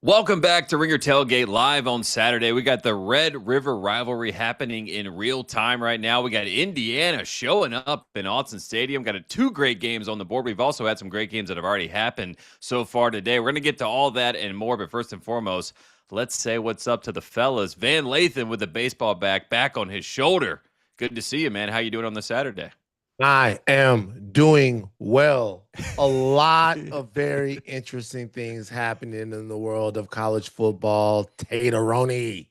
Welcome back to Ringer Tailgate live on Saturday. We got the Red River rivalry happening in real time right now. We got Indiana showing up in Autzen Stadium. Got two great games on the board. We've also had some great games that have already happened so far today. We're going to get to all that and more, but first and foremost, let's say what's up to the fellas. Van Lathan with the baseball back on his shoulder. Good to see you, man. How you doing on the Saturday? I am doing well. A lot of very interesting things happening in the world of college football. Tateroni.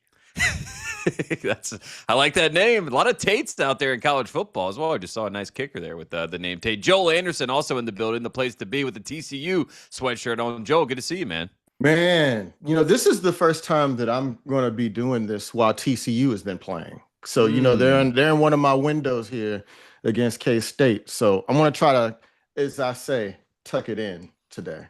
I like that name. A lot of Tates out there in college football as well. I just saw a nice kicker there with the name Tate. Joel Anderson also in the building, the place to be with the TCU sweatshirt on. Joel, good to see you, man. Man, this is the first time that I'm going to be doing this while TCU has been playing. So, they're in one of my windows here against K-State. So I'm going to try to, as I say, tuck it in today,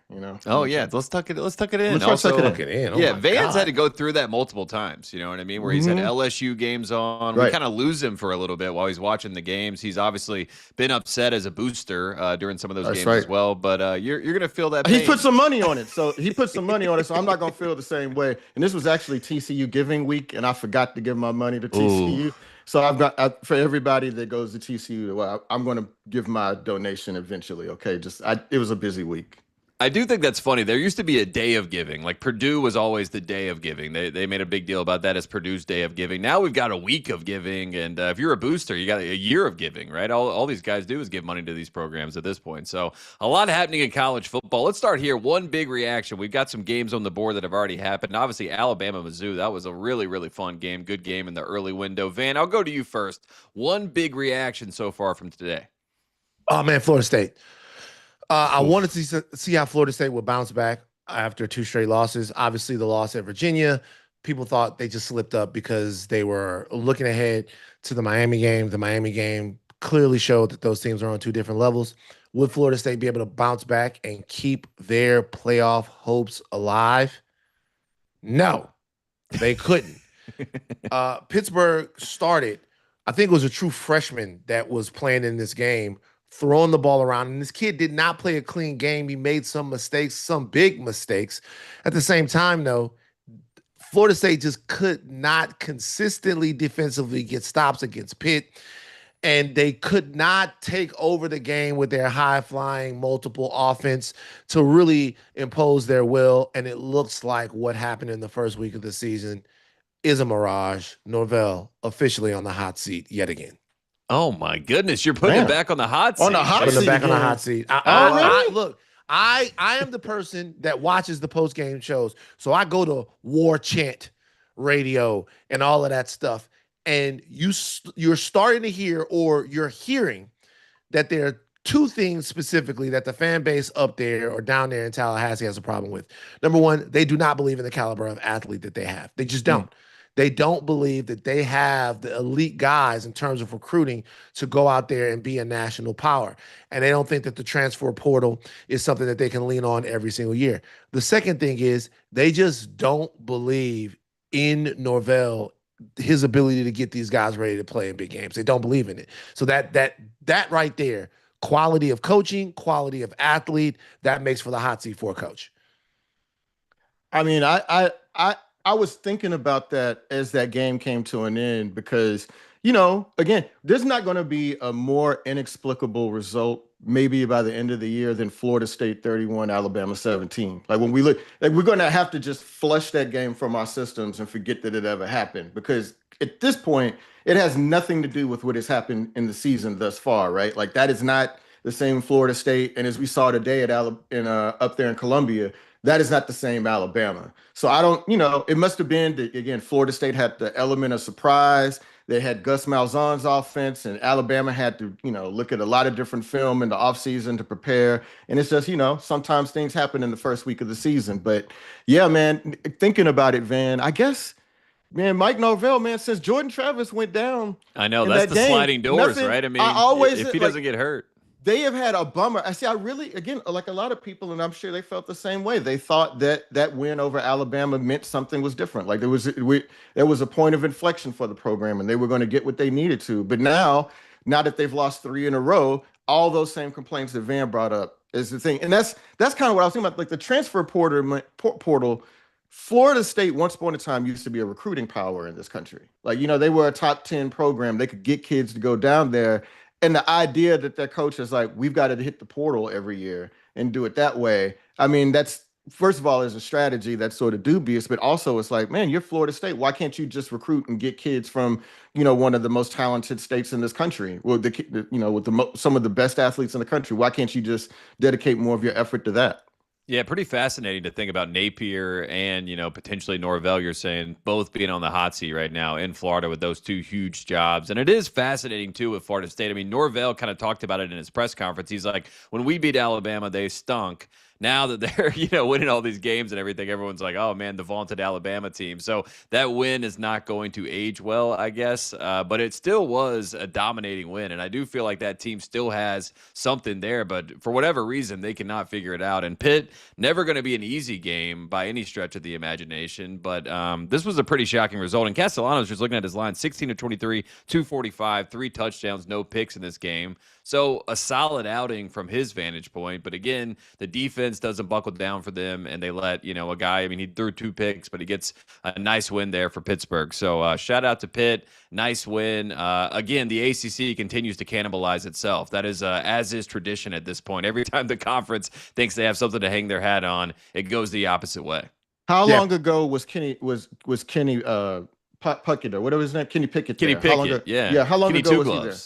Oh yeah, let's tuck it in. Tuck it in. Oh, yeah, Van's had to go through that multiple times, you know what I mean? Where he's had LSU games on. Right. We kind of lose him for a little bit while he's watching the games. He's obviously been upset as a booster during some of those games as well, but you're going to feel that pain. He put some money on it. So I'm not going to feel the same way. And this was actually TCU giving week, and I forgot to give my money to TCU. Ooh. So I've got for everybody that goes to TCU, well, I'm going to give my donation eventually. Okay, it was a busy week. I do think that's funny. There used to be a day of giving. Like Purdue was always the day of giving. They made a big deal about that as Purdue's day of giving. Now we've got a week of giving, and if you're a booster, you got a year of giving, right? All these guys do is give money to these programs at this point. So a lot happening in college football. Let's start here. One big reaction. We've got some games on the board that have already happened. Obviously, Alabama-Mizzou. That was a really, really fun game. Good game in the early window. Van, I'll go to you first. One big reaction so far from today. Oh, man, Florida State. I wanted to see how Florida State would bounce back after two straight losses. Obviously, the loss at Virginia, people thought they just slipped up because they were looking ahead to the Miami game. The Miami game clearly showed that those teams are on two different levels. Would Florida State be able to bounce back and keep their playoff hopes alive? No, they couldn't. Pittsburgh started, I think it was a true freshman that was playing in this game, throwing the ball around, and this kid did not play a clean game. He made some mistakes, some big mistakes. At the same time, though, Florida State just could not consistently defensively get stops against Pitt, and they could not take over the game with their high-flying multiple offense to really impose their will, and it looks like what happened in the first week of the season is a mirage. Norvell officially on the hot seat yet again. Oh my goodness, you're putting it back on the hot seat. On the hot seat. Look, I am the person that watches the post-game shows. So I go to War Chant radio and all of that stuff. And you're starting to hear, or you're hearing, that there are two things specifically that the fan base up there or down there in Tallahassee has a problem with. Number one, they do not believe in the caliber of athlete that they have. They just don't. They don't believe that they have the elite guys in terms of recruiting to go out there and be a national power. And they don't think that the transfer portal is something that they can lean on every single year. The second thing is they just don't believe in Norvell, his ability to get these guys ready to play in big games. They don't believe in it. So that right there, quality of coaching, quality of athlete, that makes for the hot seat for a coach. I mean, I was thinking about that as that game came to an end because, again, there's not going to be a more inexplicable result maybe by the end of the year than Florida State 31, Alabama 17. Like when we look, like we're going to have to just flush that game from our systems and forget that it ever happened, because at this point, it has nothing to do with what has happened in the season thus far, right? Like that is not the same Florida State. And as we saw today at up there in Columbia, that is not the same Alabama. So I don't, it must have been that, again, Florida State had the element of surprise. They had Gus Malzahn's offense, and Alabama had to, look at a lot of different film in the offseason to prepare. And it's just, sometimes things happen in the first week of the season. But yeah, man, thinking about it, Van, I guess, man, Mike Norvell, man, since Jordan Travis went down. I know, that's the sliding doors, right? I mean, if he doesn't get hurt. They have had a bummer. I really, again, like a lot of people, and I'm sure they felt the same way. They thought that win over Alabama meant something was different. Like there was a point of inflection for the program, and they were going to get what they needed to. But now that they've lost 3 in a row, all those same complaints that Van brought up is the thing. And that's kind of what I was thinking about. Like the transfer portal Florida State, once upon a time, used to be a recruiting power in this country. Like, they were a top 10 program. They could get kids to go down there. And the idea that their coach is like, we've got to hit the portal every year and do it that way. I mean, that's, first of all, is a strategy that's sort of dubious, but also it's like, man, you're Florida State. Why can't you just recruit and get kids from, one of the most talented states in this country? Well, with some of the best athletes in the country. Why can't you just dedicate more of your effort to that? Yeah, pretty fascinating to think about Napier and, potentially Norvell, you're saying, both being on the hot seat right now in Florida with those two huge jobs. And it is fascinating, too, with Florida State. I mean, Norvell kind of talked about it in his press conference. He's like, when we beat Alabama, they stunk. Now that they're, winning all these games and everything, everyone's like, oh, man, the vaunted Alabama team. So that win is not going to age well, I guess. But it still was a dominating win. And I do feel like that team still has something there. But for whatever reason, they cannot figure it out. And Pitt, never going to be an easy game by any stretch of the imagination. But this was a pretty shocking result. And Castellanos, just looking at his line, 16 of 23, 245, 3 touchdowns, no picks in this game. So a solid outing from his vantage point. But again, the defense doesn't buckle down for them, and they let, a guy, I mean, he threw 2 picks, but he gets a nice win there for Pittsburgh. So shout out to Pitt. Nice win. Again, the ACC continues to cannibalize itself. That is, as is tradition at this point. Every time the conference thinks they have something to hang their hat on, it goes the opposite way. How long ago was Kenny Puckett, or whatever his name, Kenny Pickett? Kenny Pickett, yeah. How long Kenny ago Two was Gloves. he there?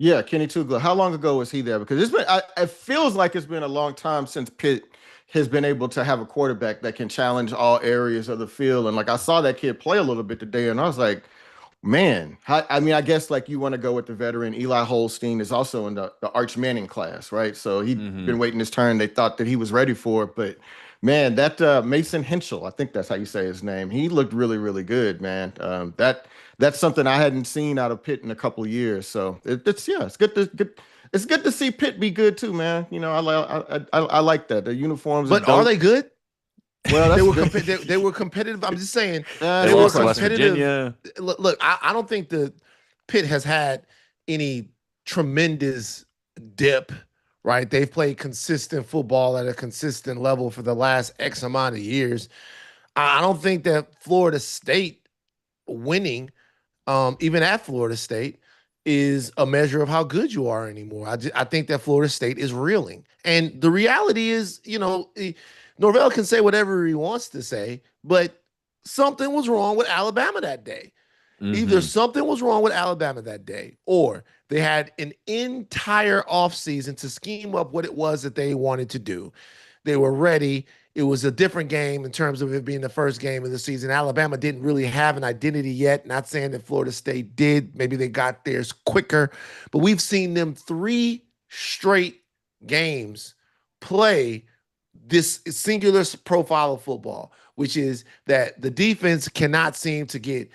Yeah, Kenny Two Gloves. How long ago was he there? Because it feels like it's been a long time since Pitt has been able to have a quarterback that can challenge all areas of the field. And like, I saw that kid play a little bit today, and I was like, man, I guess like you want to go with the veteran. Eli Holstein is also in the Arch Manning class, right? So he'd been waiting his turn. They thought that he was ready for it, but man, that Mason Henschel, I think that's how you say his name. He looked really, really good, man. That's something I hadn't seen out of Pitt in a couple of years. So it's good to see Pitt be good too, man. I like that. The uniforms, but are they good? Well, they were competitive. I'm just saying they lost to West Virginia. Look, I don't think the Pitt has had any tremendous dip. Right, they've played consistent football at a consistent level for the last X amount of years. I don't think that Florida State winning, even at Florida State, is a measure of how good you are anymore. I think that Florida State is reeling, and the reality is, Norvell can say whatever he wants to say, but something was wrong with Alabama that day. Either something was wrong with Alabama that day, or they had an entire offseason to scheme up what it was that they wanted to do. They were ready. It was a different game in terms of it being the first game of the season. Alabama didn't really have an identity yet. Not saying that Florida State did. Maybe they got theirs quicker. But we've seen them 3 straight games play this singular profile of football, which is that the defense cannot seem to get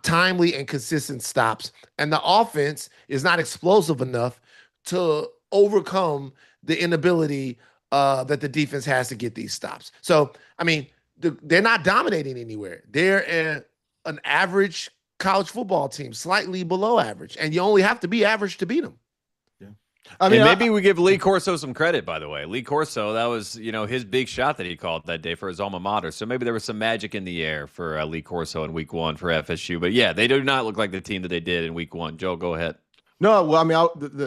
timely and consistent stops, and the offense is not explosive enough to overcome the inability that the defense has to get these stops. So, I mean, they're not dominating anywhere. They're an average college football team, slightly below average, and you only have to be average to beat them. I mean, maybe we give Lee Corso some credit, by the way. Lee Corso, that was, his big shot that he called that day for his alma mater. So maybe there was some magic in the air for Lee Corso in week 1 for FSU. But yeah, they do not look like the team that they did in week 1. Joe, go ahead. No, well, I mean,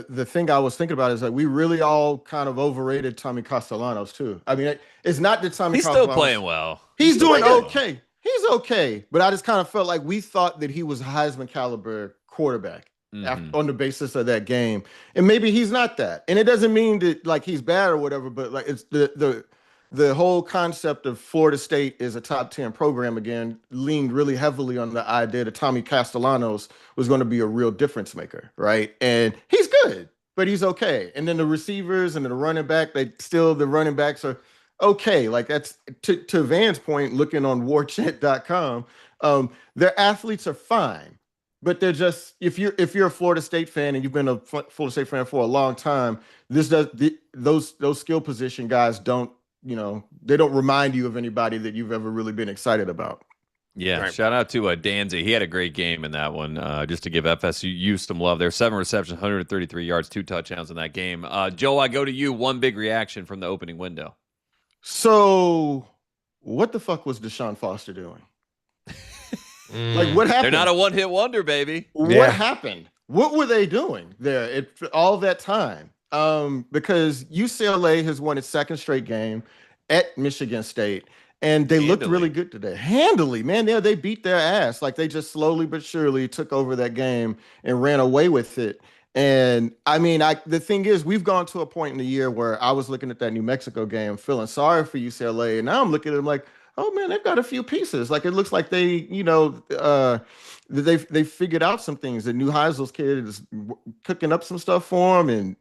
the thing I was thinking about is that we really all kind of overrated Tommy Castellanos too. I mean, it's not that Tommy He's still playing well. He's doing okay. He's okay. But I just kind of felt like we thought that he was a Heisman caliber quarterback. On the basis of that game, and maybe he's not that, and it doesn't mean that like he's bad or whatever, but like it's the whole concept of Florida State is a top 10 program again leaned really heavily on the idea that Tommy Castellanos was going to be a real difference maker, right? And he's good, but he's okay. And then the receivers and the running back, the running backs are okay. Like that's to Van's point, looking on warchant.com, their athletes are fine. But they're just if you're a Florida State fan and you've been a Florida State fan for a long time, those skill position guys don't they don't remind you of anybody that you've ever really been excited about. Yeah, right. Shout out to Danzy. He had a great game in that one. Just to give FSU some love there. 7 receptions, 133 yards, 2 touchdowns in that game. Joe, I go to you. One big reaction from the opening window. So what the fuck was DeShaun Foster doing? Like, what happened? They're not a one-hit wonder, baby. What happened? What were they doing there all that time? Because UCLA has won its second straight game at Michigan State, and they looked really good today. Handily, man. They beat their ass. Like, they just slowly but surely took over that game and ran away with it. And I mean, the thing is, we've gone to a point in the year where I was looking at that New Mexico game, feeling sorry for UCLA, and now I'm looking at them like, oh man, they've got a few pieces. Like, it looks like they, they figured out some things. The new Heisel's kid is cooking up some stuff for him, and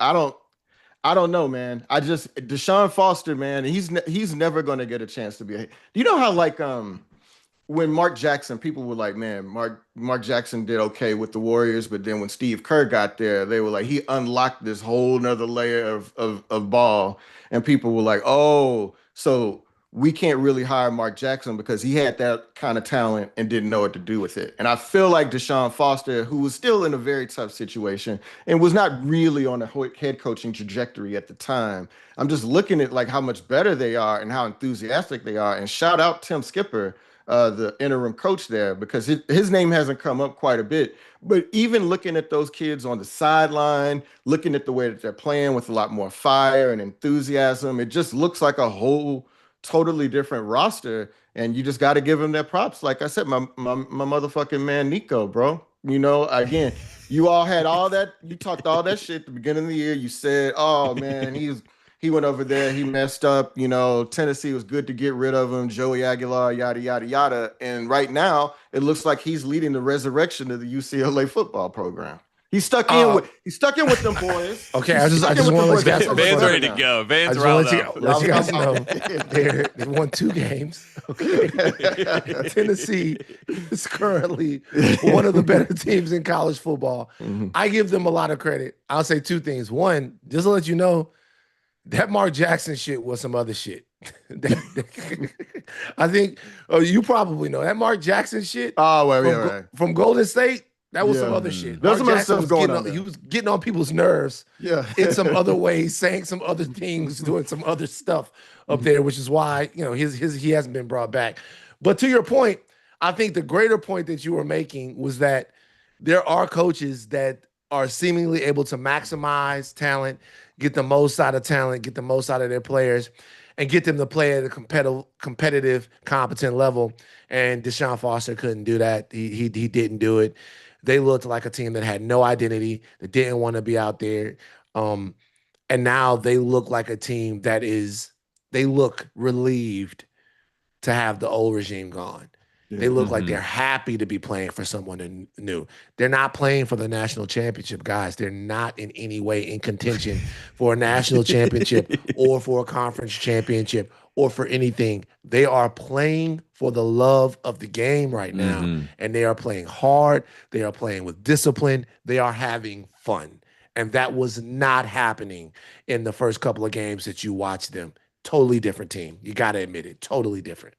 I don't know, man. DeShaun Foster, man, he's never going to get a chance to be. Do you know how, like, when Mark Jackson, people were like, man, Mark Jackson did okay with the Warriors, but then when Steve Kerr got there, they were like, he unlocked this whole nother layer of ball, and people were like, oh, so we can't really hire Mark Jackson because he had that kind of talent and didn't know what to do with it. And I feel like DeShaun Foster, who was still in a very tough situation and was not really on a head coaching trajectory at the time, I'm just looking at like how much better they are and how enthusiastic they are. And shout out Tim Skipper, the interim coach there, because his name hasn't come up quite a bit. But even looking at those kids on the sideline, looking at the way that they're playing with a lot more fire and enthusiasm, it just looks like a whole totally different roster, and you just got to give him their props. Like I said, my motherfucking man Nico, bro. Again, you all had all that. You talked all that shit at the beginning of the year. You said, "Oh man, he went over there, he messed up." Tennessee was good to get rid of him. Joey Aguilar, yada yada yada. And right now, it looks like he's leading the resurrection of the UCLA football program. He's stuck in with them boys. Okay, I just want to let you guys know. Van's ready to go. Van's riled up. Let you guys know they won 2 games. Okay, Tennessee is currently one of the better teams in college football. Mm-hmm. I give them a lot of credit. I'll say 2 things. One, just to let you know, that Mark Jackson shit was some other shit. I think you probably know that Mark Jackson shit. From Golden State. That was some other shit. There's some other stuff going on. He was getting on people's nerves in some other ways, saying some other things, doing some other stuff up there, which is why, he hasn't been brought back. But to your point, I think the greater point that you were making was that there are coaches that are seemingly able to maximize talent, get the most out of talent, get the most out of their players, and get them to play at a competitive, competent level. And DeShaun Foster couldn't do that. He didn't do it. They looked like a team that had no identity, that didn't want to be out there. And now they look like a team they look relieved to have the old regime gone. Yeah. They look like they're happy to be playing for someone new. They're not playing for the national championship, guys. They're not in any way in contention for a national championship or for a conference championship or for anything. They are playing for the love of the game right now, and they are playing hard. They are playing with discipline. They are having fun, and that was not happening in the first couple of games that you watched them. Totally different team. You got to admit it. Totally different.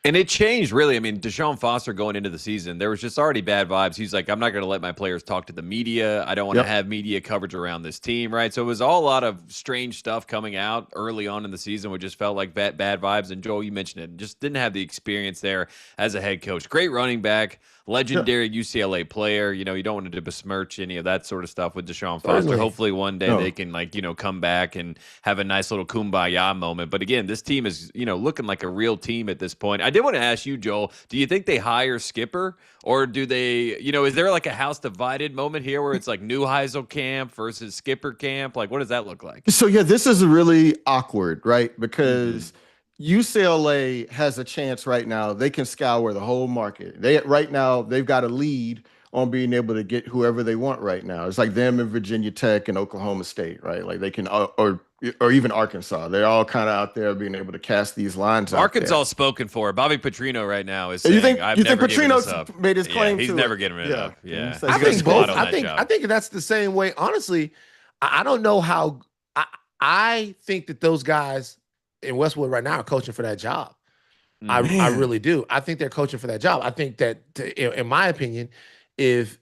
And it changed, really. I mean, DeShaun Foster going into the season, there was just already bad vibes. He's like, I'm not going to let my players talk to the media. I don't want to have media coverage around this team, right? So it was all a lot of strange stuff coming out early on in the season, which just felt like bad vibes. And Joel, you mentioned it, just didn't have the experience there as a head coach. Great running back, legendary UCLA player. You don't want to besmirch any of that sort of stuff with DeShaun Foster. Hopefully one day they can come back and have a nice little kumbaya moment. But again, this team is, looking like a real team at this point. I did want to ask you, Joel, do you think they hire Skipper, or do they, is there like a house divided moment here where it's like new Heisel camp versus Skipper camp? Like, what does that look like? So this is really awkward, right? Because UCLA has a chance right now. They can scour the whole market. Right now they've got a lead on being able to get whoever they want right now. It's like them and Virginia Tech and Oklahoma State, right? Like they can, or even Arkansas. They're all kind of out there being able to cast these lines. Arkansas spoken for. Bobby Petrino right now is saying, you think Petrino's made his claim? He's never giving it up. Yeah, I think both. I think that's the same way. Honestly, I don't know how. I think that those guys in Westwood right now are coaching for that job. I really do. I think they're coaching for that job. I think that, in my opinion, if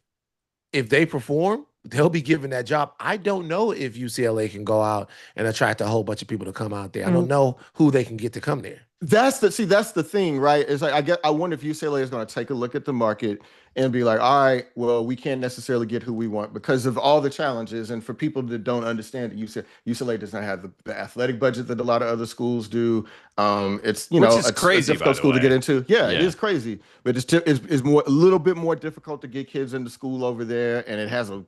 they perform they'll be given that job. I don't know if UCLA can go out and attract a whole bunch of people to come out there. I don't know who they can get to come there. That's the thing, right? It's like I wonder if UCLA is going to take a look at the market and be like, all right, well, we can't necessarily get who we want because of all the challenges. And for people that don't understand it, UCLA does not have the athletic budget that a lot of other schools do. It's Which is crazy, a difficult school to get into. Yeah, it is crazy, but it's a little bit more difficult to get kids into school over there, and it has a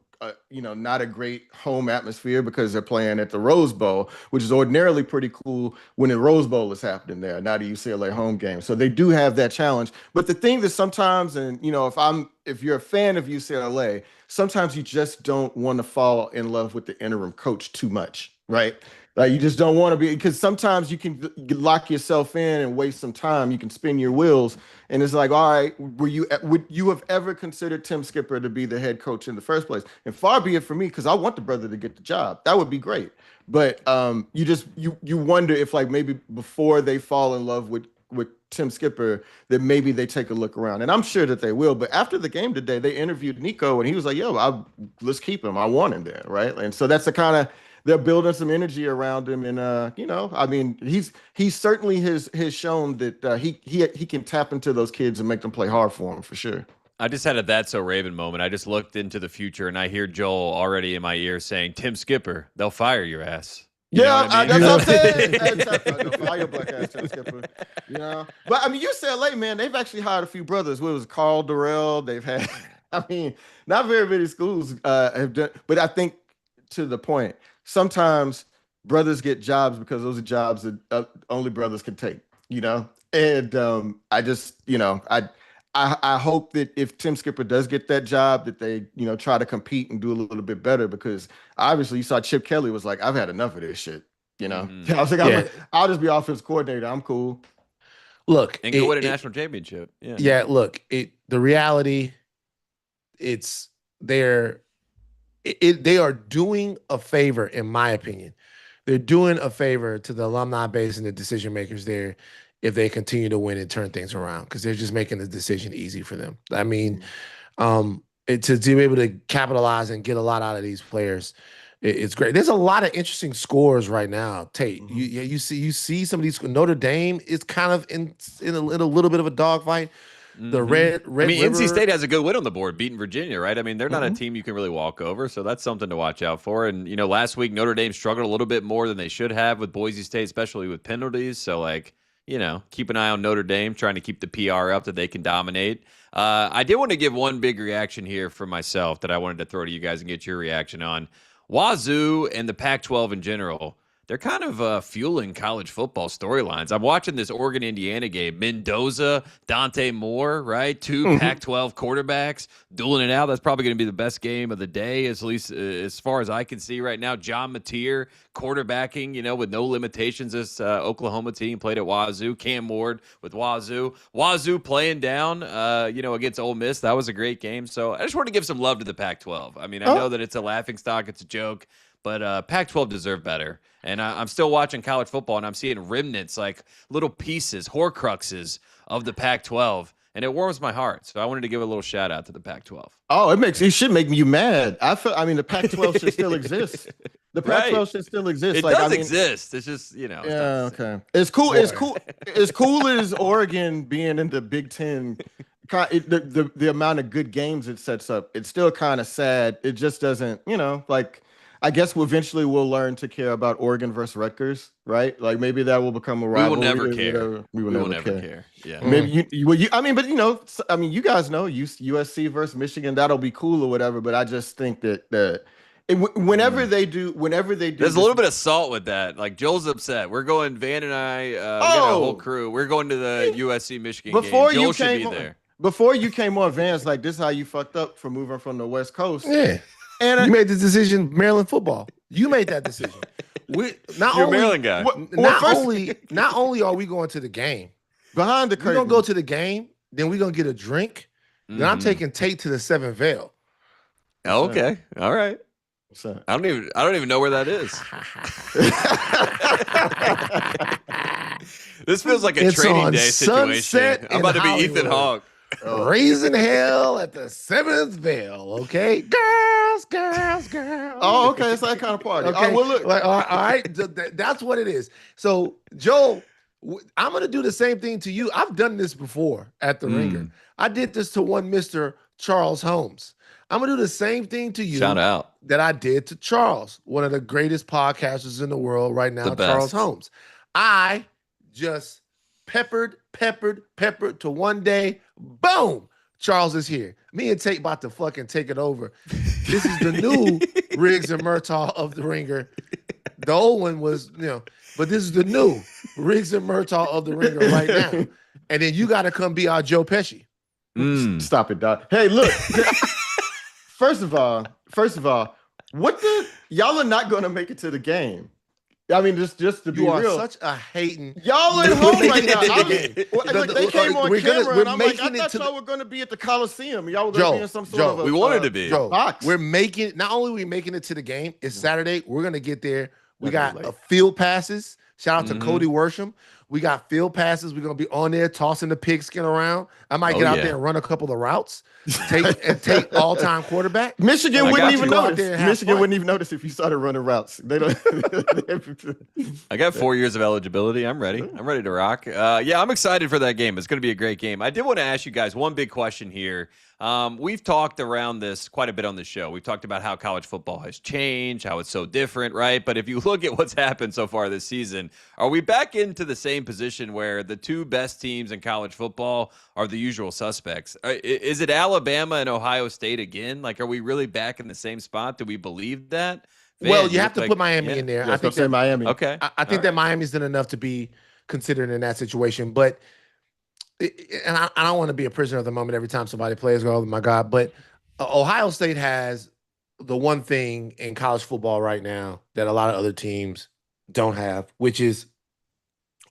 not a great home atmosphere because they're playing at the Rose Bowl, which is ordinarily pretty cool when the Rose Bowl is happening there, not a UCLA home game. So they do have that challenge. But the thing that sometimes, and if you're a fan of UCLA, sometimes you just don't want to fall in love with the interim coach too much, right? Like you just don't want to be, because sometimes you can lock yourself in and waste some time. You can spin your wheels, and it's like, all right, would you have ever considered Tim Skipper to be the head coach in the first place? And far be it for me, because I want the brother to get the job. That would be great. But you wonder if like maybe before they fall in love with Tim Skipper, that maybe they take a look around, and I'm sure that they will. But after the game today, they interviewed Nico, and he was like, "Yo, let's keep him. I want him there, right?" And so that's the kind of. They're building some energy around him, and I mean, he's certainly has shown that he can tap into those kids and make them play hard for him for sure. I just had a That's So Raven moment. I just looked into the future, and I hear Joel already in my ear saying, "Tim Skipper, they'll fire your ass." You know what I mean? That's what I'm saying. Fire black ass Tim Skipper. But I mean, UCLA, man, they've actually hired a few brothers. What was it, Carl Durrell? They've had, I mean, not very many schools have done, but I think to the point. Sometimes brothers get jobs because those are jobs that only brothers can take, and I just, I hope that if Tim Skipper does get that job, that they, try to compete and do a little bit better, because obviously you saw Chip Kelly was like, I've had enough of this shit, I was like, I'll just be offense coordinator. I'm cool. Look, and go win a national championship. Yeah. Look, the reality, they are doing a favor, in my opinion. They're doing a favor to the alumni base and the decision makers there if they continue to win and turn things around, because they're just making the decision easy for them. I mean, to be able to capitalize and get a lot out of these players, it's great. There's a lot of interesting scores right now. Tate, you see some of these. Notre Dame is kind of in a little bit of a dogfight. The red. I mean, NC State has a good win on the board, beating Virginia, right? I mean, they're not a team you can really walk over, so that's something to watch out for. And last week Notre Dame struggled a little bit more than they should have with Boise State, especially with penalties. So, keep an eye on Notre Dame, trying to keep the PR up that they can dominate. I did want to give one big reaction here for myself that I wanted to throw to you guys and get your reaction on. Wazoo and the Pac-12 in general. They're kind of fueling college football storylines. I'm watching this Oregon-Indiana game. Mendoza, Dante Moore, right? Two Pac-12 quarterbacks dueling it out. That's probably going to be the best game of the day, at least as far as I can see right now. John Mateer quarterbacking, with no limitations. This Oklahoma team played at Wazoo. Cam Ward with Wazoo. Wazoo playing down, against Ole Miss. That was a great game. So I just want to give some love to the Pac-12. I mean, I know that it's a laughingstock. It's a joke. But Pac-12 deserve better. And I'm still watching college football, and I'm seeing remnants, like little pieces, Horcruxes of the Pac-12. And it warms my heart. So I wanted to give a little shout out to the Pac-12. Oh, it should make you mad. The Pac-12 should still exist. The Pac-12 should still exist. It does exist. It's just, Yeah, okay. It's cool. It's cool. As cool as Oregon being in the Big Ten, the amount of good games it sets up, it's still kind of sad. It just doesn't, I guess eventually we'll learn to care about Oregon versus Rutgers, right? Like maybe that will become a rivalry. We will never care. We will never care. Yeah. Maybe you guys know USC versus Michigan, that'll be cool or whatever. But I just think that whenever they do, there's a little bit of salt with that. Like Joel's upset. We're going. Van and I, we got a whole crew. We're going to the USC Michigan game. Joel should be there. Before you came on, Van's like, this is how you fucked up for moving from the West Coast. Yeah. And you made the decision, Maryland football. You made that decision. You're a Maryland guy. Not only are we going to the game, behind the curtain, we're gonna go to the game. Then we're gonna get a drink. Then I'm taking Tate to the Seven Veil. Oh, okay, all right. I don't even know where that is. This feels like a training day situation. I'm about to be Ethan Hawke. raising hell at the seventh bell. Okay, girls. Oh, okay. It's that kind of party. Okay, Oh, well, look. all right, that's what it is. So, Joe, I'm gonna do the same thing to you. I've done this before at the Ringer. I did this to one Mr. Charles Holmes. I'm gonna do the same thing to you. Shout out. That I did to Charles, one of the greatest podcasters in the world right now, Charles Holmes. I just peppered to one day, boom, Charles is here. Me and Tate about to fucking take it over. This is the new Riggs and Murtaugh of the Ringer. The old one was, but this is the new Riggs and Murtaugh of the Ringer right now. And then you got to come be our Joe Pesci. Stop it, Doc. Hey, look. First of all, y'all are not going to make it to the game. I mean, just to be real. You are such a hating. Y'all at home right now. They came on camera, and I'm like, I thought y'all were going to be at the Coliseum. Y'all were going to be in some sort of a we wanted to be. Box. We're making, not only are we making it to the game, it's Saturday. We're going to get there. We got field passes. Shout out to Cody Worsham. We got field passes. We're going to be on there tossing the pigskin around. I might get out there and run a couple of routes. Take all-time quarterback. Michigan wouldn't even notice. Michigan wouldn't even notice if you started running routes. They don't. I got 4 years of eligibility. I'm ready. I'm ready to rock. Yeah, I'm excited for that game. It's going to be a great game. I did want to ask you guys one big question here. We've talked around this quite a bit on the show. We've talked about how college football has changed, how it's so different, right? But if you look at what's happened so far this season, are we back into the same position where the two best teams in college football are the usual suspects? Is it Alabama and Ohio State again? Like, are we really back in the same spot? Do we believe that? Well, you have to put Miami in there. I think that Miami. Okay. I think that Miami's done enough to be considered in that situation, but and I don't want to be a prisoner of the moment every time somebody plays. Oh my God! But Ohio State has the one thing in college football right now that a lot of other teams don't have, which is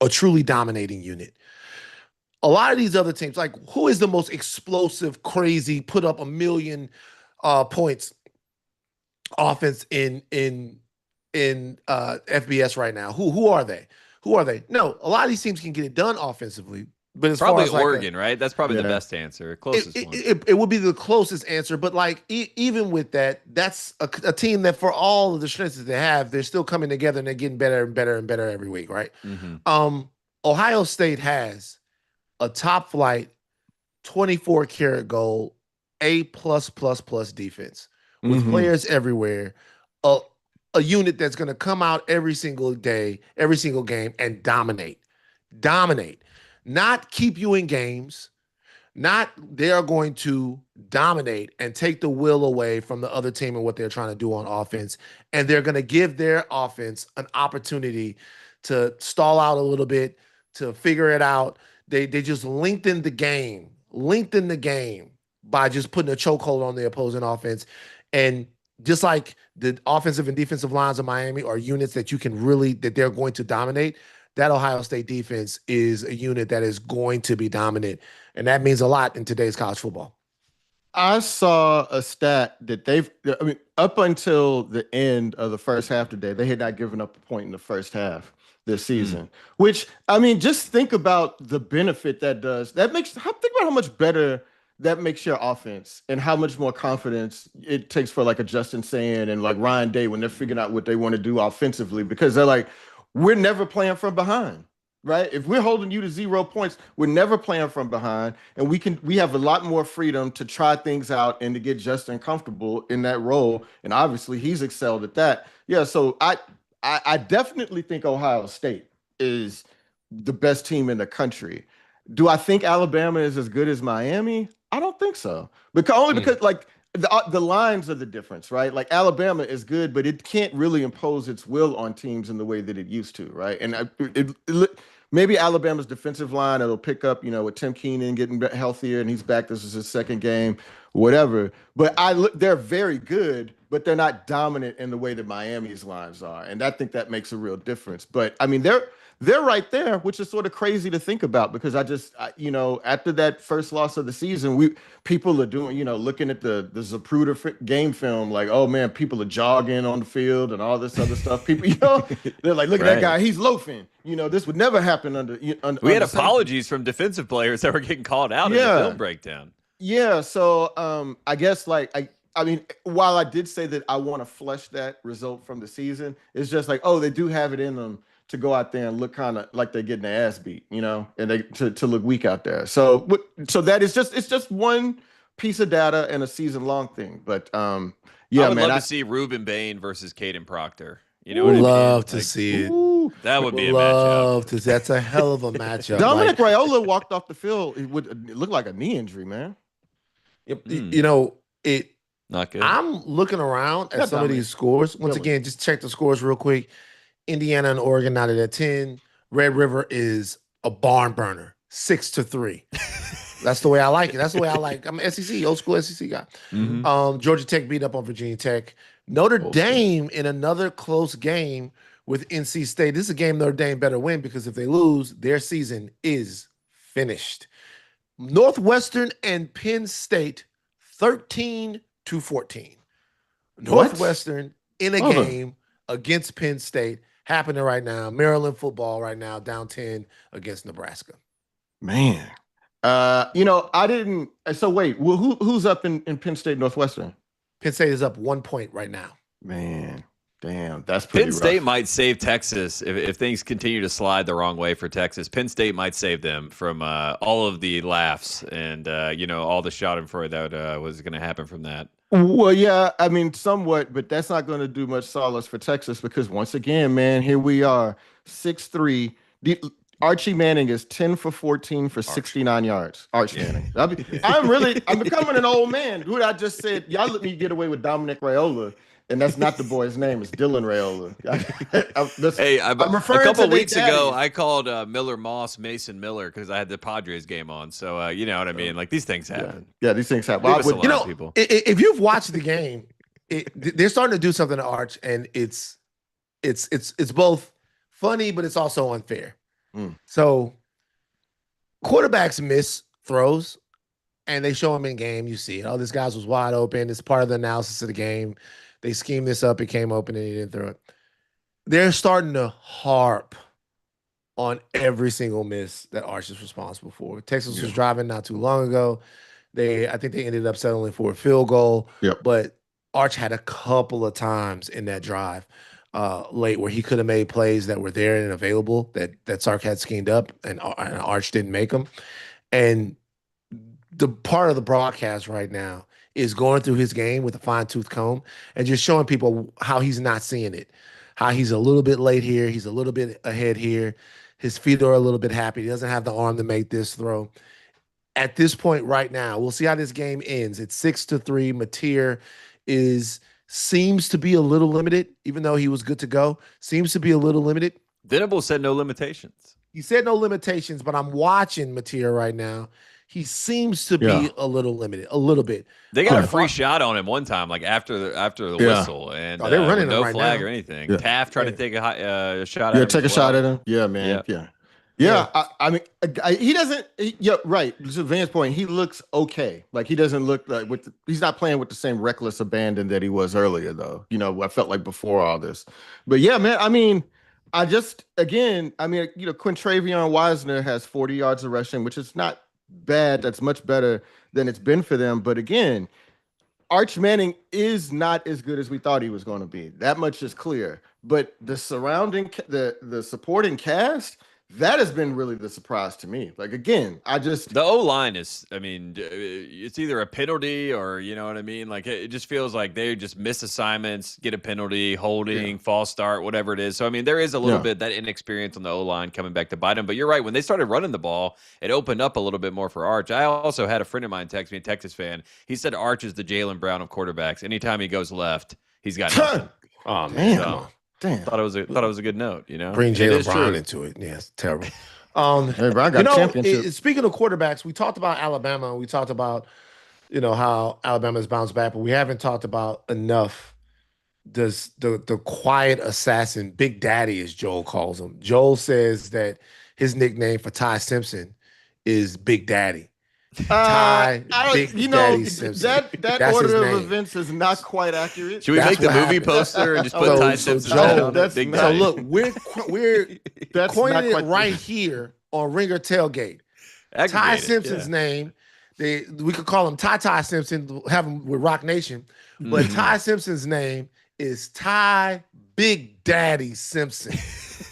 a truly dominating unit. A lot of these other teams, like who is the most explosive, crazy, put up 1 million points offense in FBS right now? Who are they? Who are they? No, a lot of these teams can get it done offensively. But as probably far as Oregon, right? That's probably the best answer, closest one. It would be the closest answer, but like even with that, that's a team that for all of the strengths that they have, they're still coming together and they're getting better and better and better every week, right? Ohio State has a top flight, 24 karat gold, A+++ defense with players everywhere, a unit that's going to come out every single day, every single game and dominate. Not keep you in games, they are going to dominate and take the will away from the other team and what they're trying to do on offense. And they're going to give their offense an opportunity to stall out a little bit, to figure it out. They just lengthen the game by just putting a chokehold on the opposing offense. And just like the offensive and defensive lines of Miami are units that they're going to dominate, that Ohio State defense is a unit that is going to be dominant. And that means a lot in today's college football. I saw a stat that up until the end of the first half today, they had not given up a point in the first half this season, which, just think about the benefit that does. Think about how much better that makes your offense and how much more confidence it takes for like a Justin Sand and like Ryan Day when they're figuring out what they want to do offensively, because they're like, we're never playing from behind, right? If we're holding you to 0 points, we're never playing from behind. And we have a lot more freedom to try things out and to get Justin comfortable in that role. And obviously he's excelled at that. Yeah, so I definitely think Ohio State is the best team in the country. Do I think Alabama is as good as Miami? I don't think so. Because like the lines are the difference, right? Like Alabama is good, but it can't really impose its will on teams in the way that it used to, right? And maybe Alabama's defensive line, it'll pick up, with Tim Keenan getting healthier and he's back. This is his second game, whatever. But they're very good, but they're not dominant in the way that Miami's lines are. And I think that makes a real difference. But they're right there, which is sort of crazy to think about because after that first loss of the season, people are doing, looking at the Zapruder game film, like, oh man, people are jogging on the field and all this other stuff. People, they're like, look at that guy, he's loafing. This would never happen under. We had apologies from defensive players that were getting called out in the film breakdown. Yeah, so I guess I mean, while I did say that I want to flesh that result from the season, it's just like, oh, they do have it in them to go out there and look kind of like they're getting their ass beat, and they to look weak out there. So that is it's just one piece of data and a season long thing. But yeah, I would love to see Ruben Bain versus Caden Proctor. Would love to see it. That would be a matchup. That's a hell of a matchup. Dominic Raiola walked off the field. It looked like a knee injury, man. Not good. I'm looking around at some of these scores. Once again, just check the scores real quick. Indiana and Oregon knotted at 10. Red River is a barn burner, 6-3. That's the way I like it. That's the way I like. I'm an SEC, old school SEC guy. Mm-hmm. Georgia Tech beat up on Virginia Tech. Notre Dame in another close game with NC State. This is a game Notre Dame better win because if they lose, their season is finished. Northwestern and Penn State, 13-14. Northwestern in a game against Penn State happening right now. Maryland football right now down 10 against Nebraska. Man, I didn't. So wait, who's up in Penn State Northwestern? Penn State is up 1 point right now. Man, damn, that's pretty Penn State might save Texas if things continue to slide the wrong way for Texas. Penn State might save them from all of the laughs and all the schadenfreude that was going to happen from that. Well, yeah, I mean, somewhat, but that's not going to do much solace for Texas because once again, man, here we are, 6'3". Archie Manning is 10 for 14 for 69 yards. Archie Manning. I'm becoming an old man. Dude, I just said, y'all let me get away with Dominic Raiola, and that's not the boy's name. It's Dylan Raiola. I'm referring a couple weeks ago, I called Miller Moss Mason Miller because I had the Padres game on. So, you know what I mean? Like, these things happen. Yeah, these things happen. People. If you've watched the game, they're starting to do something to Arch, and it's both funny, but it's also unfair. So quarterbacks miss throws and they show them in game. You see it. Oh, this guy's was wide open. It's part of the analysis of the game. They schemed this up. It came open and he didn't throw it. They're starting to harp on every single miss that Arch is responsible for. Texas was driving not too long ago. I think they ended up settling for a field goal. But Arch had a couple of times in that drive late where he could have made plays that were there and available that Sark had schemed up and Arch didn't make them. And the part of the broadcast right now is going through his game with a fine-tooth comb and just showing people how he's not seeing it, how he's a little bit late here, he's a little bit ahead here, his feet are a little bit happy, he doesn't have the arm to make this throw. At this point right now, we'll see how this game ends. It's 6-3. Mateer seems to be a little limited, even though he was good to go. Seems to be a little limited. Venable said no limitations. He said no limitations, but I'm watching Mateer right now. He seems to be a little limited, a little bit. They got a free shot on him one time, like after the whistle, and they're running no right flag now. or anything. Taft tried to take a shot. At him take a shot at him. Yeah, man. Yeah. I mean, he doesn't. Right. To Van's point, he looks okay. Like he doesn't look like he's not playing with the same reckless abandon that he was earlier, though. I felt like before all this. But yeah, man. I mean, Quintravion Wisner has 40 yards of rushing, which is not bad. That's much better than it's been for them. But again, Arch Manning is not as good as we thought he was going to be. That much is clear. But the surrounding, the supporting cast. That has been really the surprise to me. Like, again, the O-line is, I mean, it's either a penalty or, you know what I mean? Like, it just feels like they just miss assignments, get a penalty, holding, false start, whatever it is. So, I mean, there is a little bit that inexperience on the O-line coming back to bite them. But you're right. When they started running the ball, it opened up a little bit more for Arch. I also had a friend of mine text me, a Texas fan. He said Arch is the Jaylen Brown of quarterbacks. Anytime he goes left, he's got nothing. Oh, man. So, damn. Thought it was a good note, Bring Jaylen Brown into it. Yeah, it's terrible. Hey, Brown got championship. Speaking of quarterbacks, we talked about Alabama. We talked about, how Alabama's bounced back, but we haven't talked about enough the quiet assassin, Big Daddy, as Joel calls him. Joel says that his nickname for Ty Simpson is Big Daddy. Ty Big Daddy Simpson. That That's his order of name. events is not quite accurate. Should we That's make the what movie happened. poster and just put Ty Simpson's Joel, head on it? that's Big not- So Daddy. look, we're That's coining not it quite- right here on Ringer Tailgate. Ty Aggregate it, Simpson's yeah. name, we could call him Ty Simpson, have him with Rock Nation, but Mhm. Ty Simpson's name is Ty Big Daddy Simpson,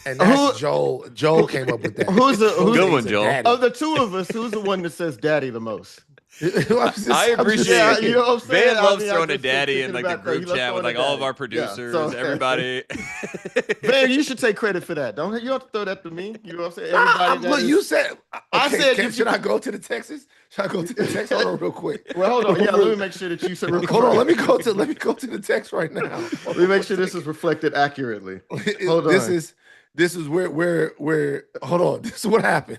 and that's Joel. Joel came up with that. Who's the- who's- Good one, Joel. Of the two of us, who's the one that says daddy the most? I appreciate Yeah, it. you know what I'm saying? Van I loves mean, I throwing a just been daddy in thinking like the about that. group He loves chat with throwing like a all of daddy. our Yeah, producers, so- everybody. Man, you should take credit for that. Don't you have to throw that to me? You know what I'm saying? Nah, Everybody that look, is- you said. I Okay, said should I go to the Texas? Should I go to the text? Hold on, real quick. Well, hold on. Yeah, let me make sure that you said. Hold on. Let me go to the text right now. Let me make sure this is reflected accurately. Hold on. This is where hold on. This is what happened.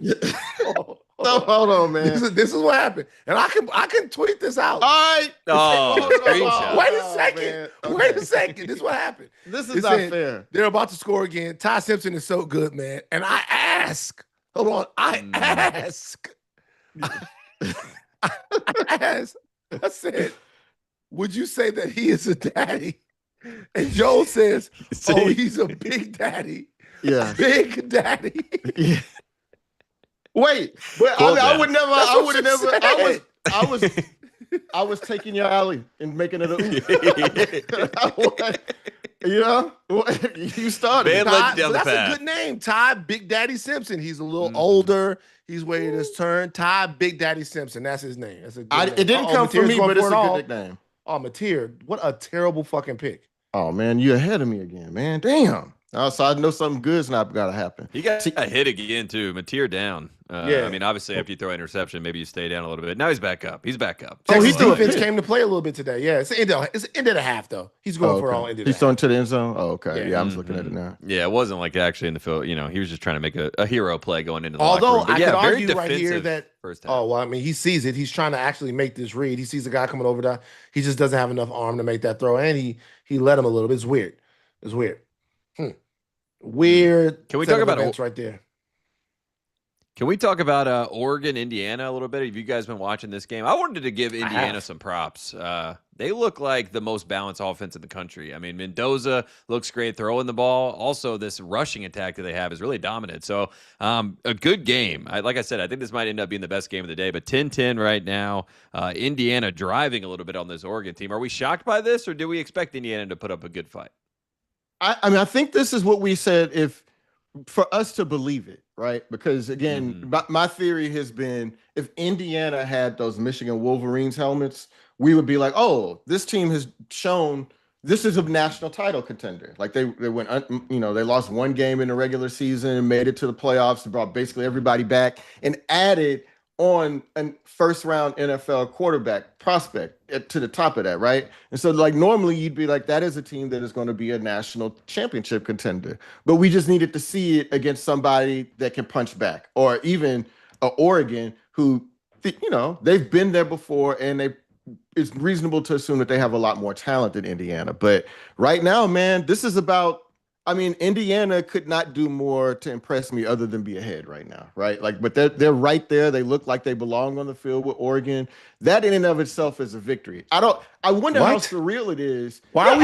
No, hold on, man. This is what happened, and I can tweet this out. All right. Oh, Hold on. screenshot. Wait a Oh, second. man. Wait Okay. a second. This is what happened. This is It not said, fair. They're about to score again. Ty Simpson is so good, man. And I ask, hold on. I ask. I said, would you say that he is a daddy? And Joel says, oh, he's a big daddy. Yeah. Big daddy. Yeah. Wait, but Cool I down. would never. That's I what would you never. said. I was taking your alley and making it a. You know, you started. Man, it. led you down the That's path. a good name, Ty Big Daddy Simpson. He's a little Mhm. older. He's waiting his turn. Ty Big Daddy Simpson. That's his name. That's a good name. It didn't come from Mateer's me, going but it's for a it good all. nickname. Oh, Mateer, what a terrible fucking pick. Oh man, you ahead of me again, man. Damn. So I know something good's not gotta happen. He got hit again too. Mateer down. Yeah. I mean, obviously after you throw an interception, maybe you stay down a little bit. Now he's back up. He's back up. Oh, he Texas threw a defense pick. came to play a little bit today. Yeah, it's the end of the half though. He's going for all end of the He's half. throwing to the end zone. Oh, okay. Yeah. Yeah, I'm just looking at it now. Yeah, it wasn't like actually in the field. You know, he was just trying to make a hero play going into the Although locker room. But I yeah, could very argue right here defensive that first half. oh well, I mean he sees it. He's trying to actually make this read. He sees a guy coming over there. He just doesn't have enough arm to make that throw, and he let him a little bit. It's weird. It's weird. Weird. Can we set talk of about events right there? Can we talk about Oregon, Indiana a little bit? Have you guys been watching this game? I wanted to give Indiana have. some props. They look like the most balanced offense in the country. I mean, Mendoza looks great throwing the ball. Also, this rushing attack that they have is really dominant. So, a good game. Like I said, I think this might end up being the best game of the day. But 10-10 right now. Indiana driving a little bit on this Oregon team. Are we shocked by this, or do we expect Indiana to put up a good fight? I mean, I think this is what we said for us to believe it, right? Because again, my theory has been if Indiana had those Michigan Wolverines helmets, we would be like, oh, this team has shown this is a national title contender. Like they went, they lost one game in the regular season and made it to the playoffs and brought basically everybody back and added on a first round NFL quarterback prospect to the top of that, right? And so like normally you'd be like, that is a team that is going to be a national championship contender. But we just needed to see it against somebody that can punch back, or even Oregon who, they've been there before, and it's reasonable to assume that they have a lot more talent than Indiana. But right now, man, this is about, Indiana could not do more to impress me other than be ahead right now, right? Like, but they're right there. They look like they belong on the field with Oregon. That in and of itself is a victory. I wonder how surreal it is. Why are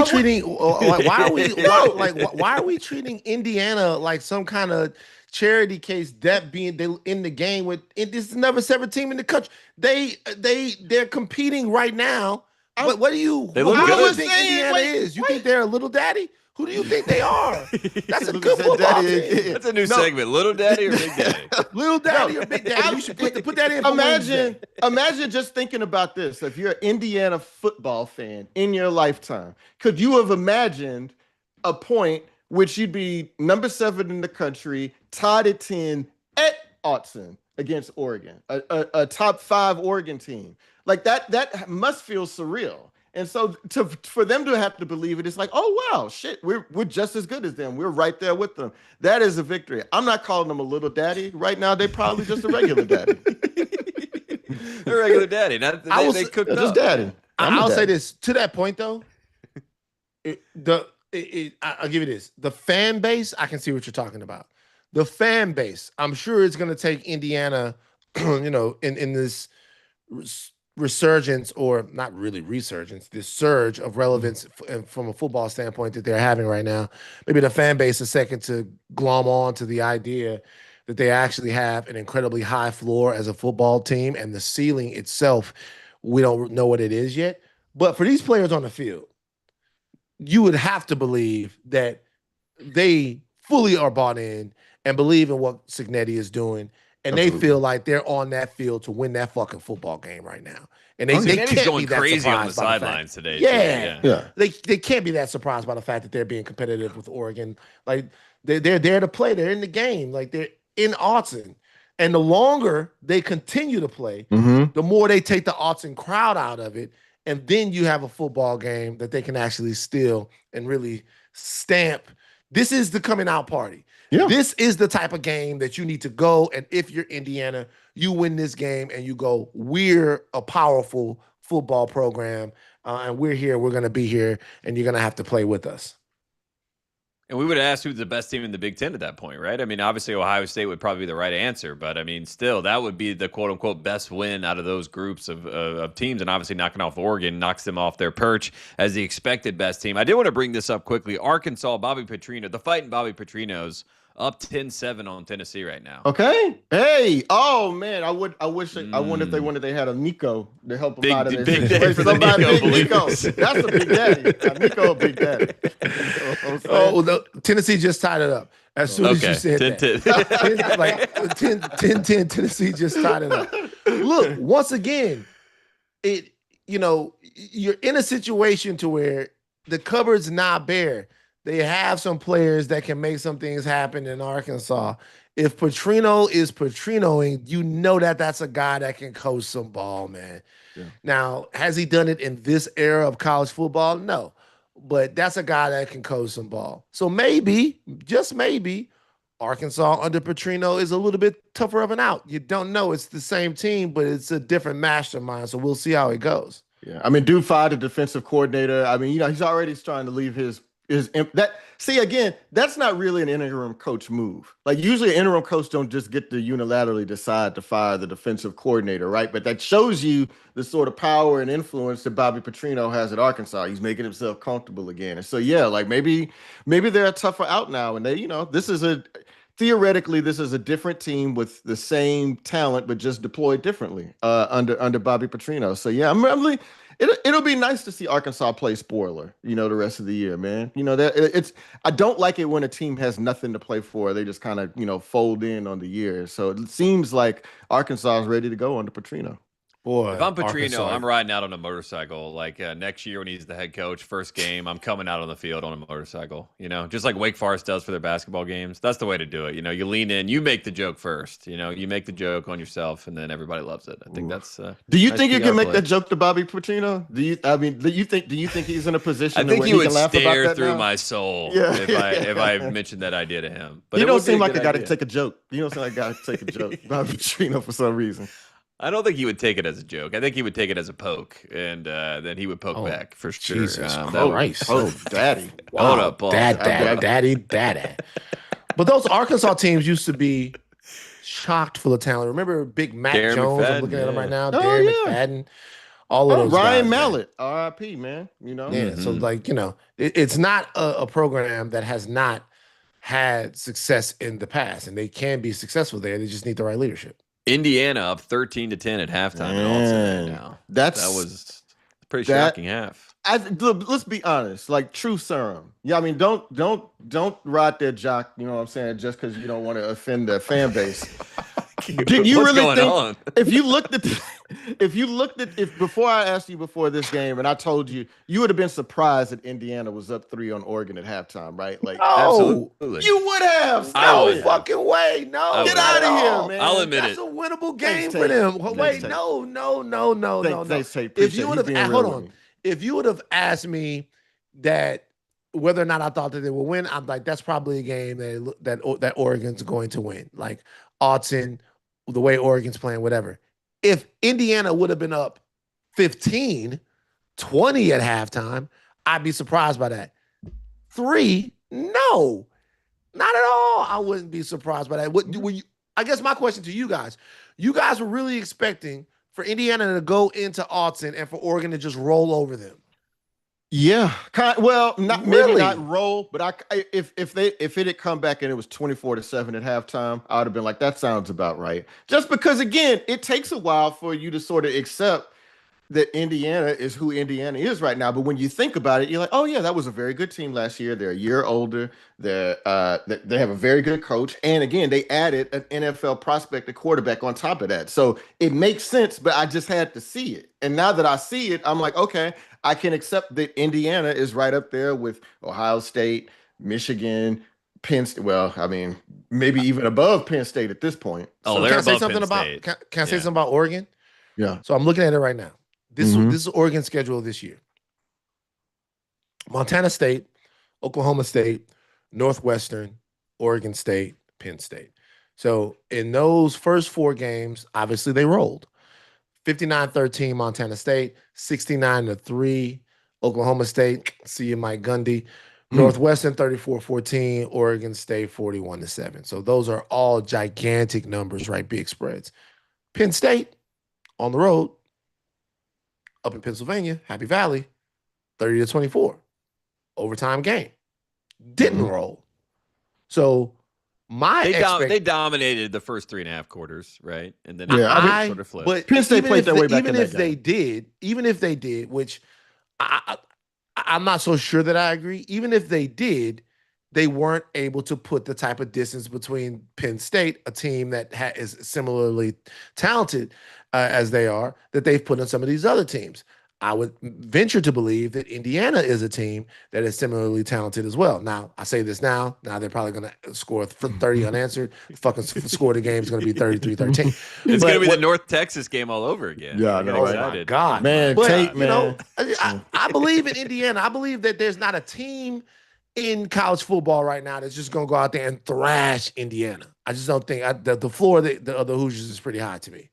we treating Indiana like some kind of charity case, that being they in the game with it? This is another 7 team in the country. They're competing right now. What do you They look who good. do you think Indiana is? You think they're a little daddy? Who do you think they are? That's a good football team. That's a new segment. Little Daddy or Big Daddy? Little daddy or big daddy? You should put that in. For Wednesday. Imagine just thinking about this. If you're an Indiana football fan in your lifetime, could you have imagined a point which you'd be number 7 in the country, tied at 10 at Autzen against Oregon, a top 5 Oregon team? Like that must feel surreal. And so for them to have to believe it, it's like, oh wow, shit, we're just as good as them. We're right there with them. That is a victory. I'm not calling them a little daddy right now. They're probably just a regular daddy. They're regular daddy. They cooked just up. daddy. I'll say this to that point though. I'll give you this. The fan base, I can see what you're talking about. The fan base, I'm sure it's going to take Indiana, in this resurgence, or not really resurgence, this surge of relevance from a football standpoint that they're having right now. Maybe the fan base is second to glom on to the idea that they actually have an incredibly high floor as a football team, and the ceiling itself, we don't know what it is yet. But for these players on the field, you would have to believe that they fully are bought in and believe in what Cignetti is doing. And they feel like they're on that field to win that fucking football game right now. And they can't going be that crazy on the surprised by sidelines today. Yeah. They can't be that surprised by the fact that they're being competitive with Oregon. Like they're there to play. They're in the game. Like they're in Austin. And the longer they continue to play, the more they take the Austin crowd out of it. And then you have a football game that they can actually steal and really stamp. This is the coming out party. Yeah. This is the type of game that you need to go. And if you're Indiana, you win this game and you go, we're a powerful football program. And we're here. We're going to be here. And you're going to have to play with us. And we would ask who's the best team in the Big Ten at that point, right? I mean, obviously Ohio State would probably be the right answer, but I mean, still, that would be the quote unquote best win out of those groups of teams. And obviously knocking off Oregon knocks them off their perch as the expected best team. I did want to bring this up quickly. Arkansas, Bobby Petrino, the fighting Bobby Petrinos, up 10-7 on Tennessee right now. Okay. Hey. Oh man. I wonder if they had a Nico to help them out of this situation. Somebody big Nico. That's a big daddy. Nico a big daddy. Tennessee just tied it up. As soon as you said 10-10. Like 10-10, Tennessee just tied it up. Look, once again, you're in a situation to where the cupboard's not bare. They have some players that can make some things happen in Arkansas. If Petrino is Petrinoing, that's a guy that can coach some ball, man. Yeah. Now, has he done it in this era of college football? No. But that's a guy that can coach some ball. So maybe, just maybe, Arkansas under Petrino is a little bit tougher of an out. You don't know. It's the same team, but it's a different mastermind. So we'll see how it goes. Yeah. I mean, dude fired the defensive coordinator. I mean, he's already trying to leave his that's not really an interim coach move. Like usually an interim coach don't just get to unilaterally decide to fire the defensive coordinator, right? But that shows you the sort of power and influence that Bobby Petrino has at Arkansas. He's making himself comfortable again. And so, like maybe they're a tougher out now. And they, theoretically, this is a different team with the same talent, but just deployed differently under Bobby Petrino. So I'm really, it'll be nice to see Arkansas play spoiler, the rest of the year, man. I don't like it when a team has nothing to play for. They just kind of, fold in on the year. So it seems like Arkansas is ready to go under Petrino. Boy, if I'm Petrino, Arkansas, I'm riding out on a motorcycle. Like next year when he's the head coach, first game, I'm coming out on the field on a motorcycle. Just like Wake Forest does for their basketball games. That's the way to do it. You lean in, you make the joke first. You make the joke on yourself, and then everybody loves it. I think that's. Do you think you can make that joke to Bobby Petrino? Do you think he's in a position? I think he would can stare through my soul if I mentioned that idea to him. But you don't seem like a guy to take a joke. You don't seem like a guy to take a joke, Bobby Petrino, for some reason. I don't think he would take it as a joke. I think he would take it as a poke, and then he would poke back for sure. Jesus Christ. Daddy. Wow. Hold up, Paul. Daddy. But those Arkansas teams used to be chocked full of talent. Remember Big Mac Darren Jones? McFadden, I'm looking at him right now. Darren McFadden. All of those Ryan guys, Mallett, RIP, man. Yeah, so it's not a program that has not had success in the past, and they can be successful there. They just need the right leadership. Indiana up 13-10 at halftime in Austin right now. That was a pretty shocking half. Let's be honest, like true serum. Yeah, I mean, don't ride that jock. You know what I'm saying? Just because you don't want to offend the fan base. Did you really think if you looked at before I asked you before this game and I told you would have been surprised that Indiana was up 3 on Oregon at halftime, right? Like absolutely. You would have. No fucking way. No. Get out of here, man. I'll admit That's a winnable game for them. Wait, no. If you would have hold on. If you would have asked me that whether or not I thought that they would win, I'm like, that's probably a game that Oregon's going to win. Like Autzen, the way Oregon's playing, whatever. If Indiana would have been up 15-20 at halftime, I'd be surprised by that. 3? No, not at all. I wouldn't be surprised by that. I guess my question to you guys were really expecting for Indiana to go into Austin and for Oregon to just roll over them. Yeah, well, not Really? maybe not roll, but if it had come back and it was 24-7 at halftime, I would have been like, that sounds about right. Just because, again, it takes a while for you to sort of accept that Indiana is who Indiana is right now. But when you think about it, you're like, oh yeah, that was a very good team last year. They're a year older. They have a very good coach, and again, they added an NFL prospect, a quarterback on top of that. So it makes sense. But I just had to see it, and now that I see it, I'm like, okay, I can accept that Indiana is right up there with Ohio State, Michigan, Penn State. Well, I mean, maybe even above Penn State at this point. Oh, So, they're Can I say above something Penn about? State. Can I say something about Oregon? yeah. So I'm looking at it right now. This Mhm. is Oregon's schedule this year. Montana State, Oklahoma State, Northwestern, Oregon State, Penn State. So in those first 4 games, obviously they rolled. 59-13 Montana State, 69-3 Oklahoma State. See you, Mike Gundy. Northwestern 34-14, Oregon State 41-7. So those are all gigantic numbers, right? Big spreads. Penn State on the road, up in Pennsylvania, Happy Valley, 30-24. Overtime game. Didn't roll. So they dominated the first 3.5 quarters, right? And then sort of flipped. But Penn State played their way back in that even if they did, which I'm not so sure that I agree. Even if they did, they weren't able to put the type of distance between Penn State, a team that is similarly talented as they are, that they've put on some of these other teams. I would venture to believe that Indiana is a team that is similarly talented as well. Now, I say this now. Now they're probably going to score 30 unanswered. Fucking score of the game is going to be 33-13. It's going to be the North Texas game all over again. Yeah, I I'm know. excited. Oh my God, man. But, Tate, man. I believe in Indiana. I believe that there's not a team in college football right now that's just going to go out there and thrash Indiana. I just don't think the floor of the Hoosiers is pretty high to me.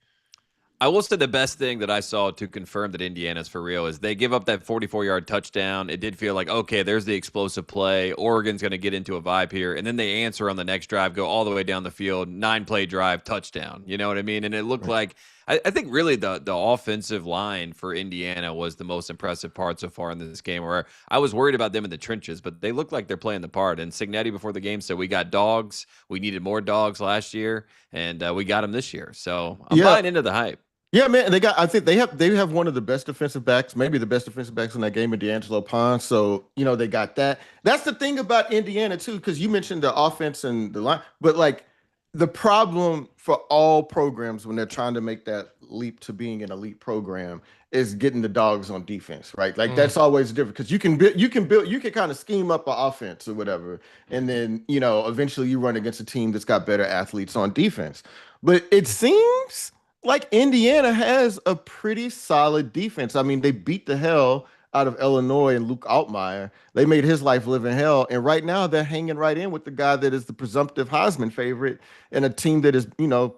I will say the best thing that I saw to confirm that Indiana's for real is they give up that 44-yard touchdown. It did feel like, okay, there's the explosive play. Oregon's going to get into a vibe here. And then they answer on the next drive, go all the way down the field, 9-play drive, touchdown. You know what I mean? And it looked like, I think really the offensive line for Indiana was the most impressive part so far in this game, where I was worried about them in the trenches, but they look like they're playing the part. And Signetti before the game said, we got dogs. We needed more dogs last year, and we got them this year. So I'm buying into the hype. Yeah, man. I think they have one of the best defensive backs, maybe the best defensive backs in that game, in D'Angelo Pond. So, they got that. That's the thing about Indiana too, because you mentioned the offense and the line, but like the problem for all programs when they're trying to make that leap to being an elite program is getting the dogs on defense, right? Like that's always different, because you can kind of scheme up an offense or whatever, and then eventually you run against a team that's got better athletes on defense. But it seems like Indiana has a pretty solid defense. I mean, they beat the hell out of Illinois and Luke Altmaier. They made his life live in hell. And right now they're hanging right in with the guy that is the presumptive Heisman favorite, and a team that has,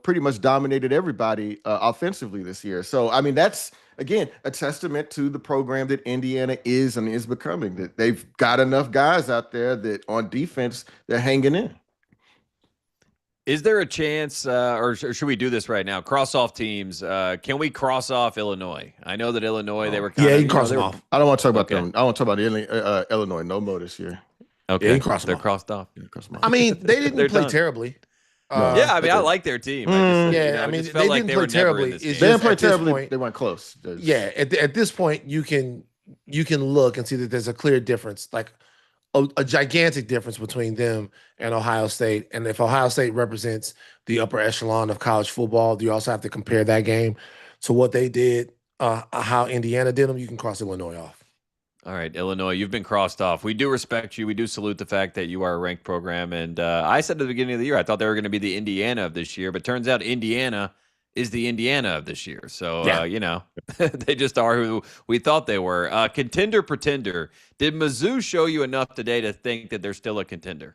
pretty much dominated everybody offensively this year. So, I mean, that's, again, a testament to the program that Indiana is and is becoming, that they've got enough guys out there that on defense, they're hanging in. Is there a chance, or should we do this right now? Cross off teams. Can we cross off Illinois? I know that Illinois, they were kind of. Yeah, you can cross them off. I don't want to talk about them. I want to talk about Illinois no more this year. Okay, yeah, you can cross they're them off. crossed off. Yeah, cross them off. I mean, they didn't play done. terribly. Yeah, I mean, I like their team. I mean, just felt they like didn't were play never terribly. in this game. They didn't play at this terribly. point- They went close. Yeah, at this point, you can look and see that there's a clear difference, like a gigantic difference between them and Ohio State. And if Ohio State represents the upper echelon of college football, you also have to compare that game to what they did, how Indiana did them. You can cross Illinois off. All right, Illinois, you've been crossed off. We do respect you. We do salute the fact that you are a ranked program. And I said at the beginning of the year, I thought they were going to be the Indiana of this year, but turns out Indiana is the Indiana of this year. So, they just are who we thought they were. Contender, pretender. Did Mizzou show you enough today to think that they're still a contender?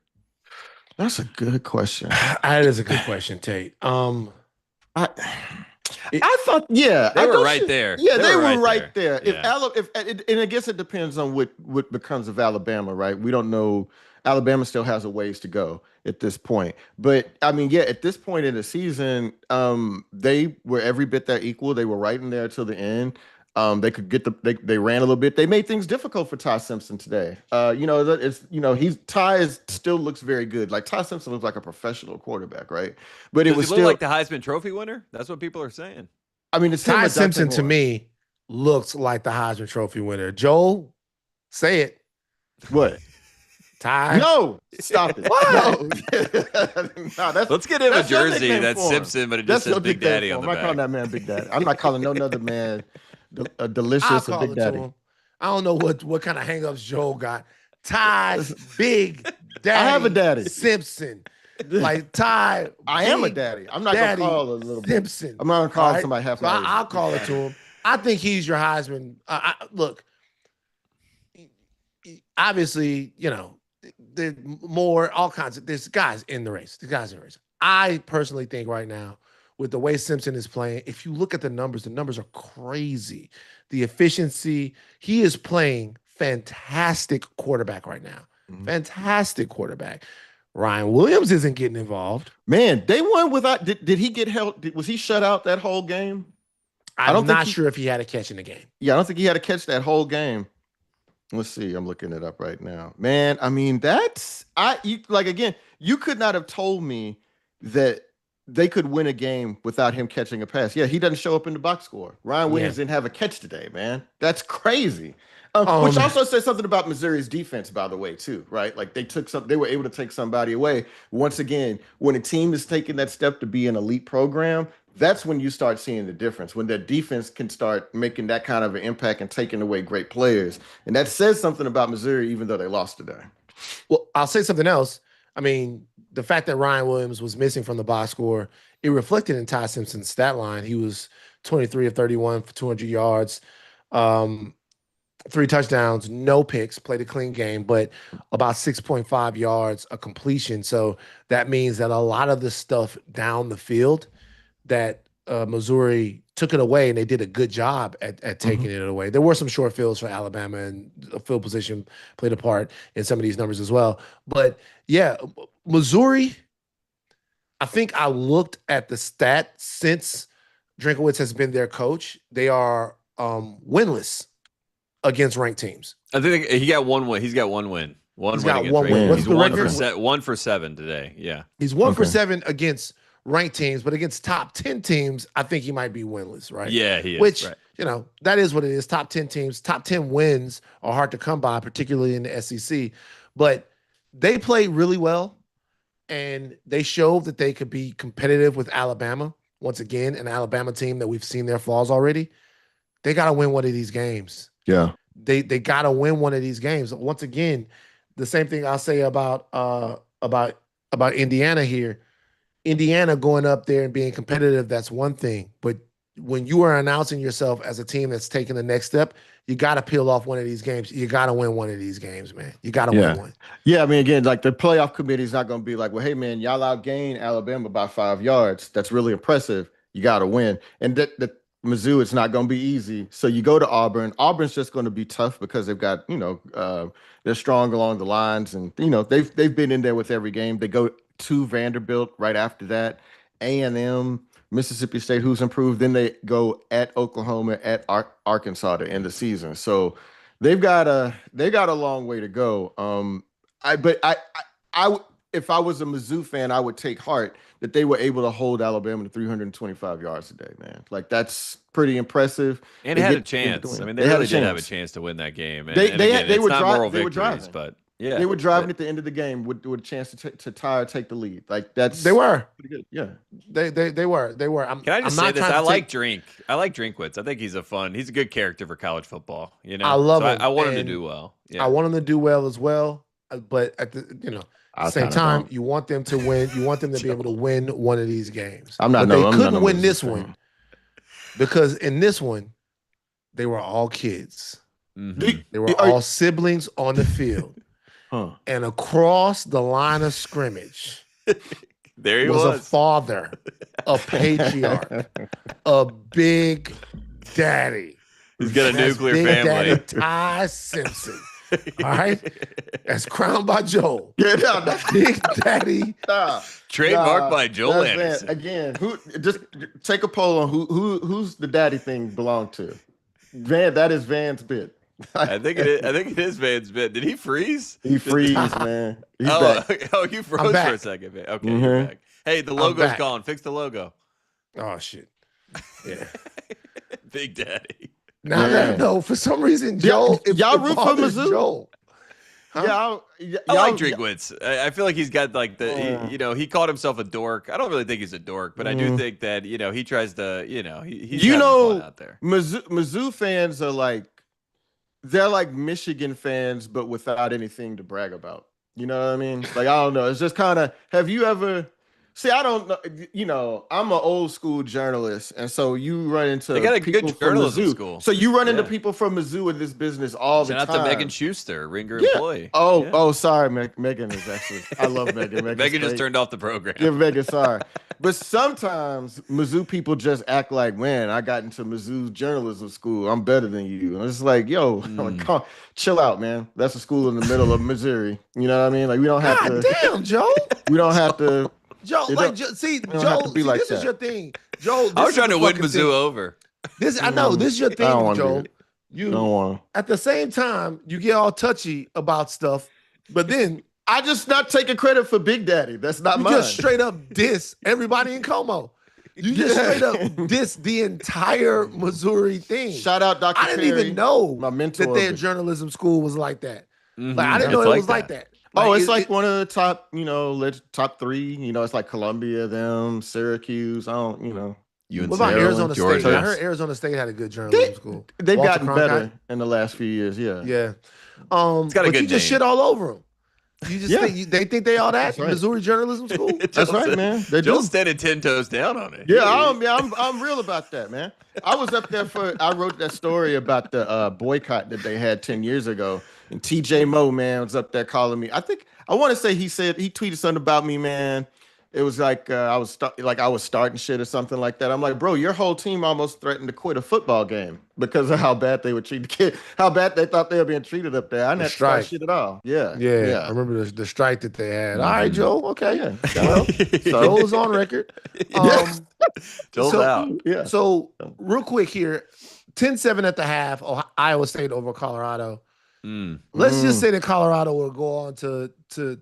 That's a good question. That is a good question, Tate. I I thought, yeah, They were right there. Yeah, they were right there. Yeah. And I guess it depends on what becomes of Alabama, right? We don't know. Alabama still has a ways to go at this point. But I mean, yeah, at this point in the season, they were every bit that equal. They were right in there till the end. They could get they ran a little bit. They made things difficult for Ty Simpson today. Ty still looks very good. Like Ty Simpson looks like a professional quarterback, right? But Does it was he look still like the Heisman Trophy winner? That's what people are saying. I mean, it's Ty Simpson to me looks like the Heisman Trophy winner. Joel, say it. What? Ty? No, stop it. What? No, let's get him a jersey that's Simpson, but it just says Big Daddy on the back. I'm not calling that man Big Daddy. I'm not calling no other man delicious or Big Daddy. I don't know what kind of hangups Joel got. Ty, Big Daddy. I have a daddy. Simpson. Like Ty. I am a daddy. I'm not going to call a little Simpson. I'm not going to call somebody half. So I'll call it to him. I think he's your Heisman. Look, obviously, there's all kinds of there's guys in the race. I personally think right now, with the way Simpson is playing, if you look at the numbers are crazy. The efficiency, he is playing fantastic quarterback right now. Mm-hmm. Fantastic quarterback. Ryan Williams isn't getting involved. Man, they won without. Did he get held? Was he shut out that whole game? I'm not sure if he had a catch in the game. Yeah, I don't think he had a catch that whole game. Let's see. I'm looking it up right now. Man, I mean, you could not have told me that they could win a game without him catching a pass. Yeah, he doesn't show up in the box score. Ryan Williams didn't have a catch today, man. That's crazy. Which also says something about Missouri's defense, by the way, too, right? Like they were able to take somebody away. Once again, when a team is taking that step to be an elite program, that's when you start seeing the difference, when their defense can start making that kind of an impact and taking away great players. And that says something about Missouri, even though they lost today. Well, I'll say something else. I mean, the fact that Ryan Williams was missing from the box score, it reflected in Ty Simpson's stat line. He was 23 of 31 for 200 yards, 3 touchdowns, no picks, played a clean game, but about 6.5 yards a completion. So that means that a lot of the stuff down the field that Missouri took it away, and they did a good job at taking it away. There were some short fields for Alabama, and field position played a part in some of these numbers as well. But yeah, Missouri, I think I looked at the stat since Drinkowitz has been their coach. They are winless against ranked teams. I think he got one win. He's got one win. He's got one win. He's 1 for 7 today. Yeah. He's 1 for 7 against ranked teams, but against top 10 teams, I think he might be winless, right? Yeah, he is. Which, right. That is what it is. Top 10 teams, top 10 wins are hard to come by, particularly in the SEC. But they played really well, and they showed that they could be competitive with Alabama. Once again, an Alabama team that we've seen their flaws already. They got to win one of these games. Yeah. They got to win one of these games. Once again, the same thing I'll say about Indiana here. Indiana going up there and being competitive, that's one thing. But when you are announcing yourself as a team that's taking the next step, you got to peel off one of these games. You got to win one of these games, man. You got to win one. Yeah, I mean, again, like the playoff committee is not going to be like, well, hey, man, y'all outgained Alabama by 5 yards. That's really impressive. You got to win. And that Mizzou, it's not going to be easy. So you go to Auburn. Auburn's just going to be tough because they've got, they're strong along the lines. And, they've been in there with every game. They go to Vanderbilt right after that, A&M, Mississippi State, who's improved. Then they go at Oklahoma, at Arkansas to end the season. So they've got a long way to go. If I was a Mizzou fan, I would take heart that they were able to hold Alabama to 325 yards today, man. Like, that's pretty impressive. And they had a chance. I mean, they really did have a chance to win that game. And they were driving, but yeah, they were driving at the end of the game with a chance to tie or take the lead. Like, they were pretty good. Yeah, they were. Can I just say this? I like Drinkwitz. I think he's a good character for college football. I love him. I want him to do well. Yeah. I want him to do well as well. But at the same time, you want them to win. You want them to be able to win one of these games. They couldn't win this one because in this one, they were all kids. Mm-hmm. They were all siblings on the field. And across the line of scrimmage, there he was a father a patriarch, a big daddy. He's got a That's nuclear Big family. Daddy Ty Simpson. All right, that's crowned by Joel. Yeah, no, Big Daddy. Trademarked by Joel that's Anderson. Van. Again, who just take a poll on who's the daddy thing belong to? Van, that is Van's bit. I think it is Van's bit. Did he freeze? He freeze, man. He's Oh, back. oh, you froze for back. a second, man. Okay, you're back. Hey, the logo's back. gone. Fix the logo. Oh shit. Yeah. Big Daddy. Now no, for some reason, Joel. y'all it root for bothers Mizzou? Joel. Huh? I like Drinkwitz. I feel like he's got like he called himself a dork. I don't really think he's a dork, but I do think that he tries to he's having fun out there. Mizzou fans are like they're like Michigan fans, but without anything to brag about. You know what I mean? Like I don't know. It's just kind of. Have you ever? See, I don't know. I'm an old school journalist, and so you run into They got a people good from journalism Mizzou. school. So you run into people from Mizzou in this business all the Shout time. out to Megan Schuster, Ringer employee. Oh, sorry, Megan is actually. I love Megan. Megan just turned off the program. Yeah, Megan, sorry. But sometimes Mizzou people just act like, man, I got into Mizzou journalism school. I'm better than you. And it's like, yo, come, chill out, man. That's a school in the middle of Missouri. You know what I mean? Like we don't have God to. damn, Joel. We don't have to. Joe, see, have Joe, to be like this is that. your thing. Joe, I was trying to win fucking Mizzou thing. over. I know this is your I don't thing, wanna do Joe. it. You Don't want. at the same time you get all touchy about stuff, but then I just not taking credit for Big Daddy. That's not you mine. just straight up diss everybody in Como. You just straight up diss the entire Missouri thing. Shout out Dr. I didn't Perry, even know my mentor. that their journalism school was like that. Mhm. Like I didn't It's know it was like that. It's like one of the top, top 3. It's like Columbia, them, Syracuse. I don't, UNC, What about Arizona Georgia. State? I heard Arizona State had a good journalism school. They've Walter gotten Cronkite? better in the last few years. Yeah. Yeah. It's got a but good you just name. shit all over them. You just Yeah. they think they all that That's right. Missouri journalism school. That's right, man. They do. Joel's standing 10 toes down on it. Yeah, I'm real about that, man. I was up there I wrote that story about the boycott that they had 10 years ago. And TJ Moe, man, was up there calling me. I want to say he tweeted something about me, man. It was like I was starting shit or something like that. I'm like, bro, your whole team almost threatened to quit a football game because of how bad they would treat the kid, how bad they thought they were being treated up there. I didn't have to start shit at all. Yeah. Yeah. I remember the strike that they had. All right, Joe. Okay. Yeah. Well, Joe is on record. Joel's out. Yeah. So real quick here, 10-7 at the half, Iowa State over Colorado. Let's just say that Colorado will go on to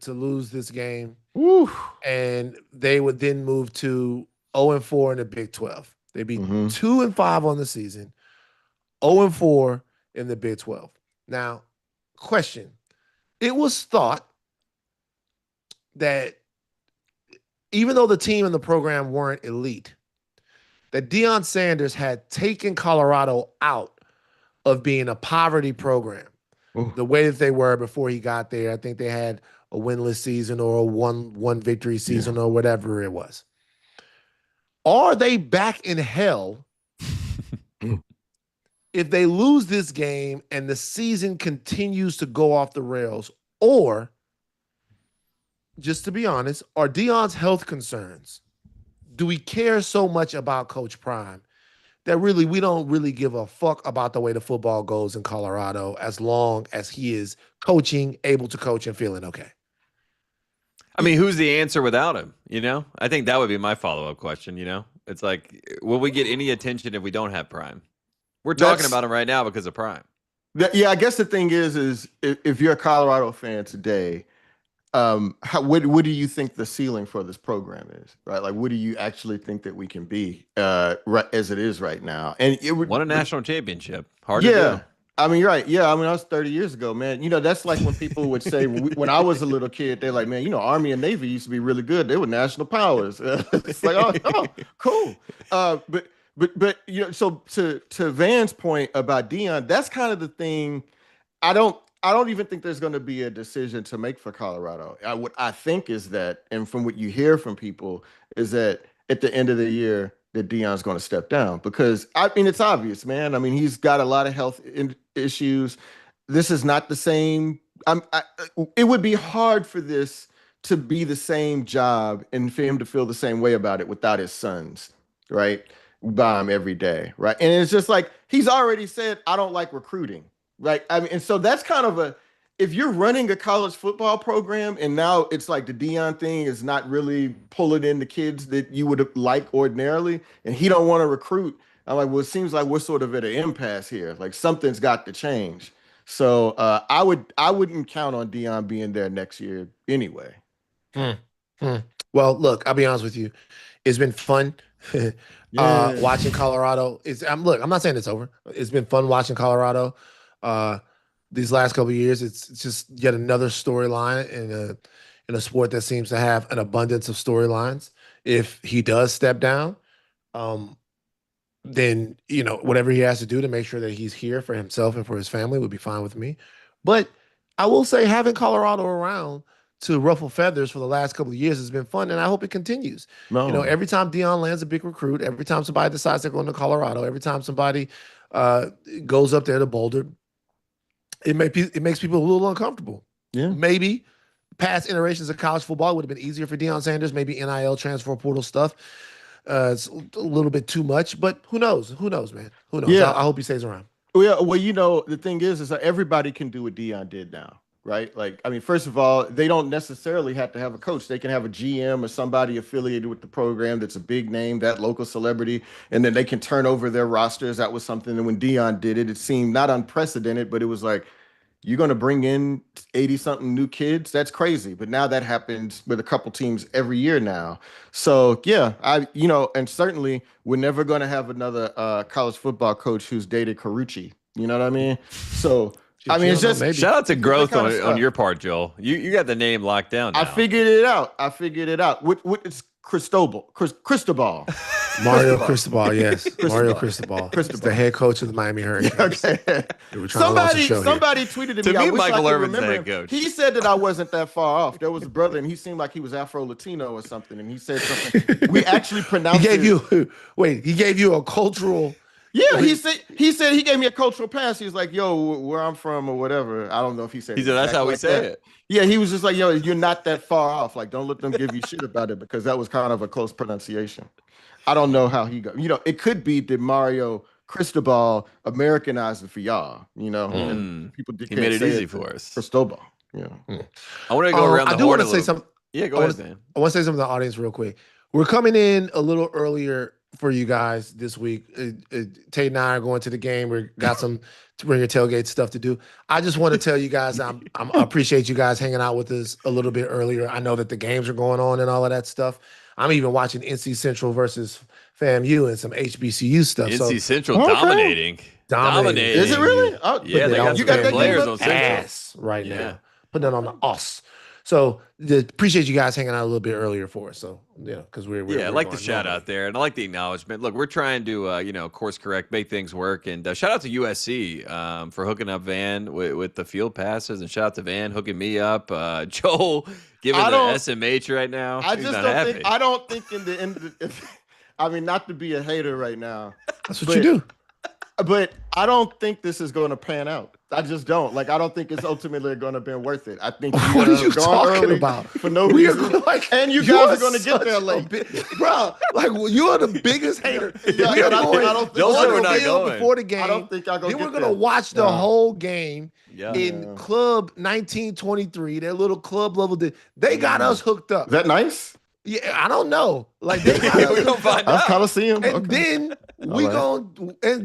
lose this game. Woo. And they would then move to 0-4 in the Big 12. They'd be 2-5 on the season, 0-4 in the Big 12. Now, question. It was thought that even though the team and the program weren't elite, that Deion Sanders had taken Colorado out of being a poverty program. The way that they were before he got there. I think they had a winless season or a one victory season or whatever it was. Are they back in hell if they lose this game and the season continues to go off the rails? Or, just to be honest, are Deion's health concerns? Do we care so much about Coach Prime that really we don't really give a fuck about the way the football goes in Colorado as long as he is coaching, able to coach, and feeling okay? I mean, who's the answer without him? I think that would be my follow-up question. It's like, will we get any attention if we don't have Prime? We're talking about him right now because of Prime. Yeah, I guess the thing is if you're a Colorado fan today, what do you think the ceiling for this program is, right? Like, what do you actually think that we can be right as it is right now? And it would won a national championship. Hard to do. I mean, you're right. Yeah, I mean, I was 30 years ago, man. That's like when people would say, when I was a little kid, they're like, man, Army and Navy used to be really good. They were national powers. It's like, oh, cool. But so to Van's point about Deion, that's kind of the thing. I don't even think there's going to be a decision to make for Colorado. What I think is that, and from what you hear from people, is that at the end of the year, that Deion's going to step down because, I mean, it's obvious, man. I mean, he's got a lot of health issues. This is not the same. It would be hard for this to be the same job and for him to feel the same way about it without his sons, right? By him every day, right? And it's just like he's already said, I don't like recruiting, right? I mean, and so that's kind of if you're running a college football program and now it's like the Deion thing is not really pulling in the kids that you would like ordinarily, and he don't want to recruit. I'm like, well, it seems like we're sort of at an impasse here. Like something's got to change. So I wouldn't count on Deion being there next year anyway. Well, look, I'll be honest with you. It's been fun watching Colorado. I'm not saying it's over. It's been fun watching Colorado these last couple of years. It's just yet another storyline in a sport that seems to have an abundance of storylines. If he does step down, then, whatever he has to do to make sure that he's here for himself and for his family would be fine with me. But I will say having Colorado around to ruffle feathers for the last couple of years has been fun, and I hope it continues. No. Every time Deion lands a big recruit, every time somebody decides they're going to Colorado, every time somebody goes up there to Boulder, it makes people a little uncomfortable. Yeah. Maybe past iterations of college football would have been easier for Deion Sanders, maybe NIL transfer portal stuff. It's a little bit too much, but who knows? Who knows, man? Who knows? Yeah. I hope he stays around. Well, the thing is that everybody can do what Deion did now, right? Like, I mean, first of all, they don't necessarily have to have a coach. They can have a GM or somebody affiliated with the program that's a big name, that local celebrity, and then they can turn over their rosters. That was something that when Deion did it, it seemed not unprecedented, but it was like, you're going to bring in 80-something new kids? That's crazy. But now that happens with a couple teams every year now. So, yeah, and certainly we're never going to have another college football coach who's dated Carucci. You know what I mean? So, I mean, it's just shout out to growth on your part, Joel. You got the name locked down now. I figured it out. What is Cristobal? Mario Cristobal, yes. Mario Cristobal. He's the head coach of the Miami Hurricanes. Okay. Somebody tweeted to me. me, Michael Irvin's the head coach. He said that I wasn't that far off. There was a brother, and he seemed like he was Afro-Latino or something, and he said something. We actually pronounced he gave you a cultural... Yeah, he said he gave me a cultural pass. He was like, yo, where I'm from or whatever. I don't know if he said he said that's how we say it. Yeah, he was just like, yo, you're not that far off. Like, don't let them give you shit about it, because that was kind of a close pronunciation. I don't know how he got. It could be that Mario Cristobal Americanized it for y'all. And people he made it easy for us. Cristobal. Yeah. I want to go around. I do want to say something. Yeah, go ahead, man. I want to say something to the audience real quick. We're coming in a little earlier for you guys this week. Tate and I are going to the game. We got some Bring Your Tailgate stuff to do. I just want to tell you guys I appreciate you guys hanging out with us a little bit earlier. I know that the games are going on and all of that stuff. I'm even watching NC Central versus FAMU and some HBCU stuff. NC Central dominating. Is it really? Yeah, they got good players on Central right now. Putting that on the us. So appreciate you guys hanging out a little bit earlier for us. So because we're I like the shout out there, and I like the acknowledgement. Look, we're trying to course correct, make things work, and shout out to USC for hooking up Van with the field passes, and shout out to Van hooking me up. Joel giving the SMH right now. I don't think in the end. I mean, not to be a hater right now. That's what you do. But I don't think this is going to pan out. I just don't. Like, I don't think it's ultimately going to be worth it. I think what are you talking about? For no reason. And you guys are going to get there late. Bro, you're the biggest hater. I don't think we're not going. Before the game. I don't think I'll go. Then we're going to watch the whole game in Club 1923, their little club level. They got us hooked up. Is that nice? Yeah, I don't know. Like, they got us. We're going to find out. Coliseum. And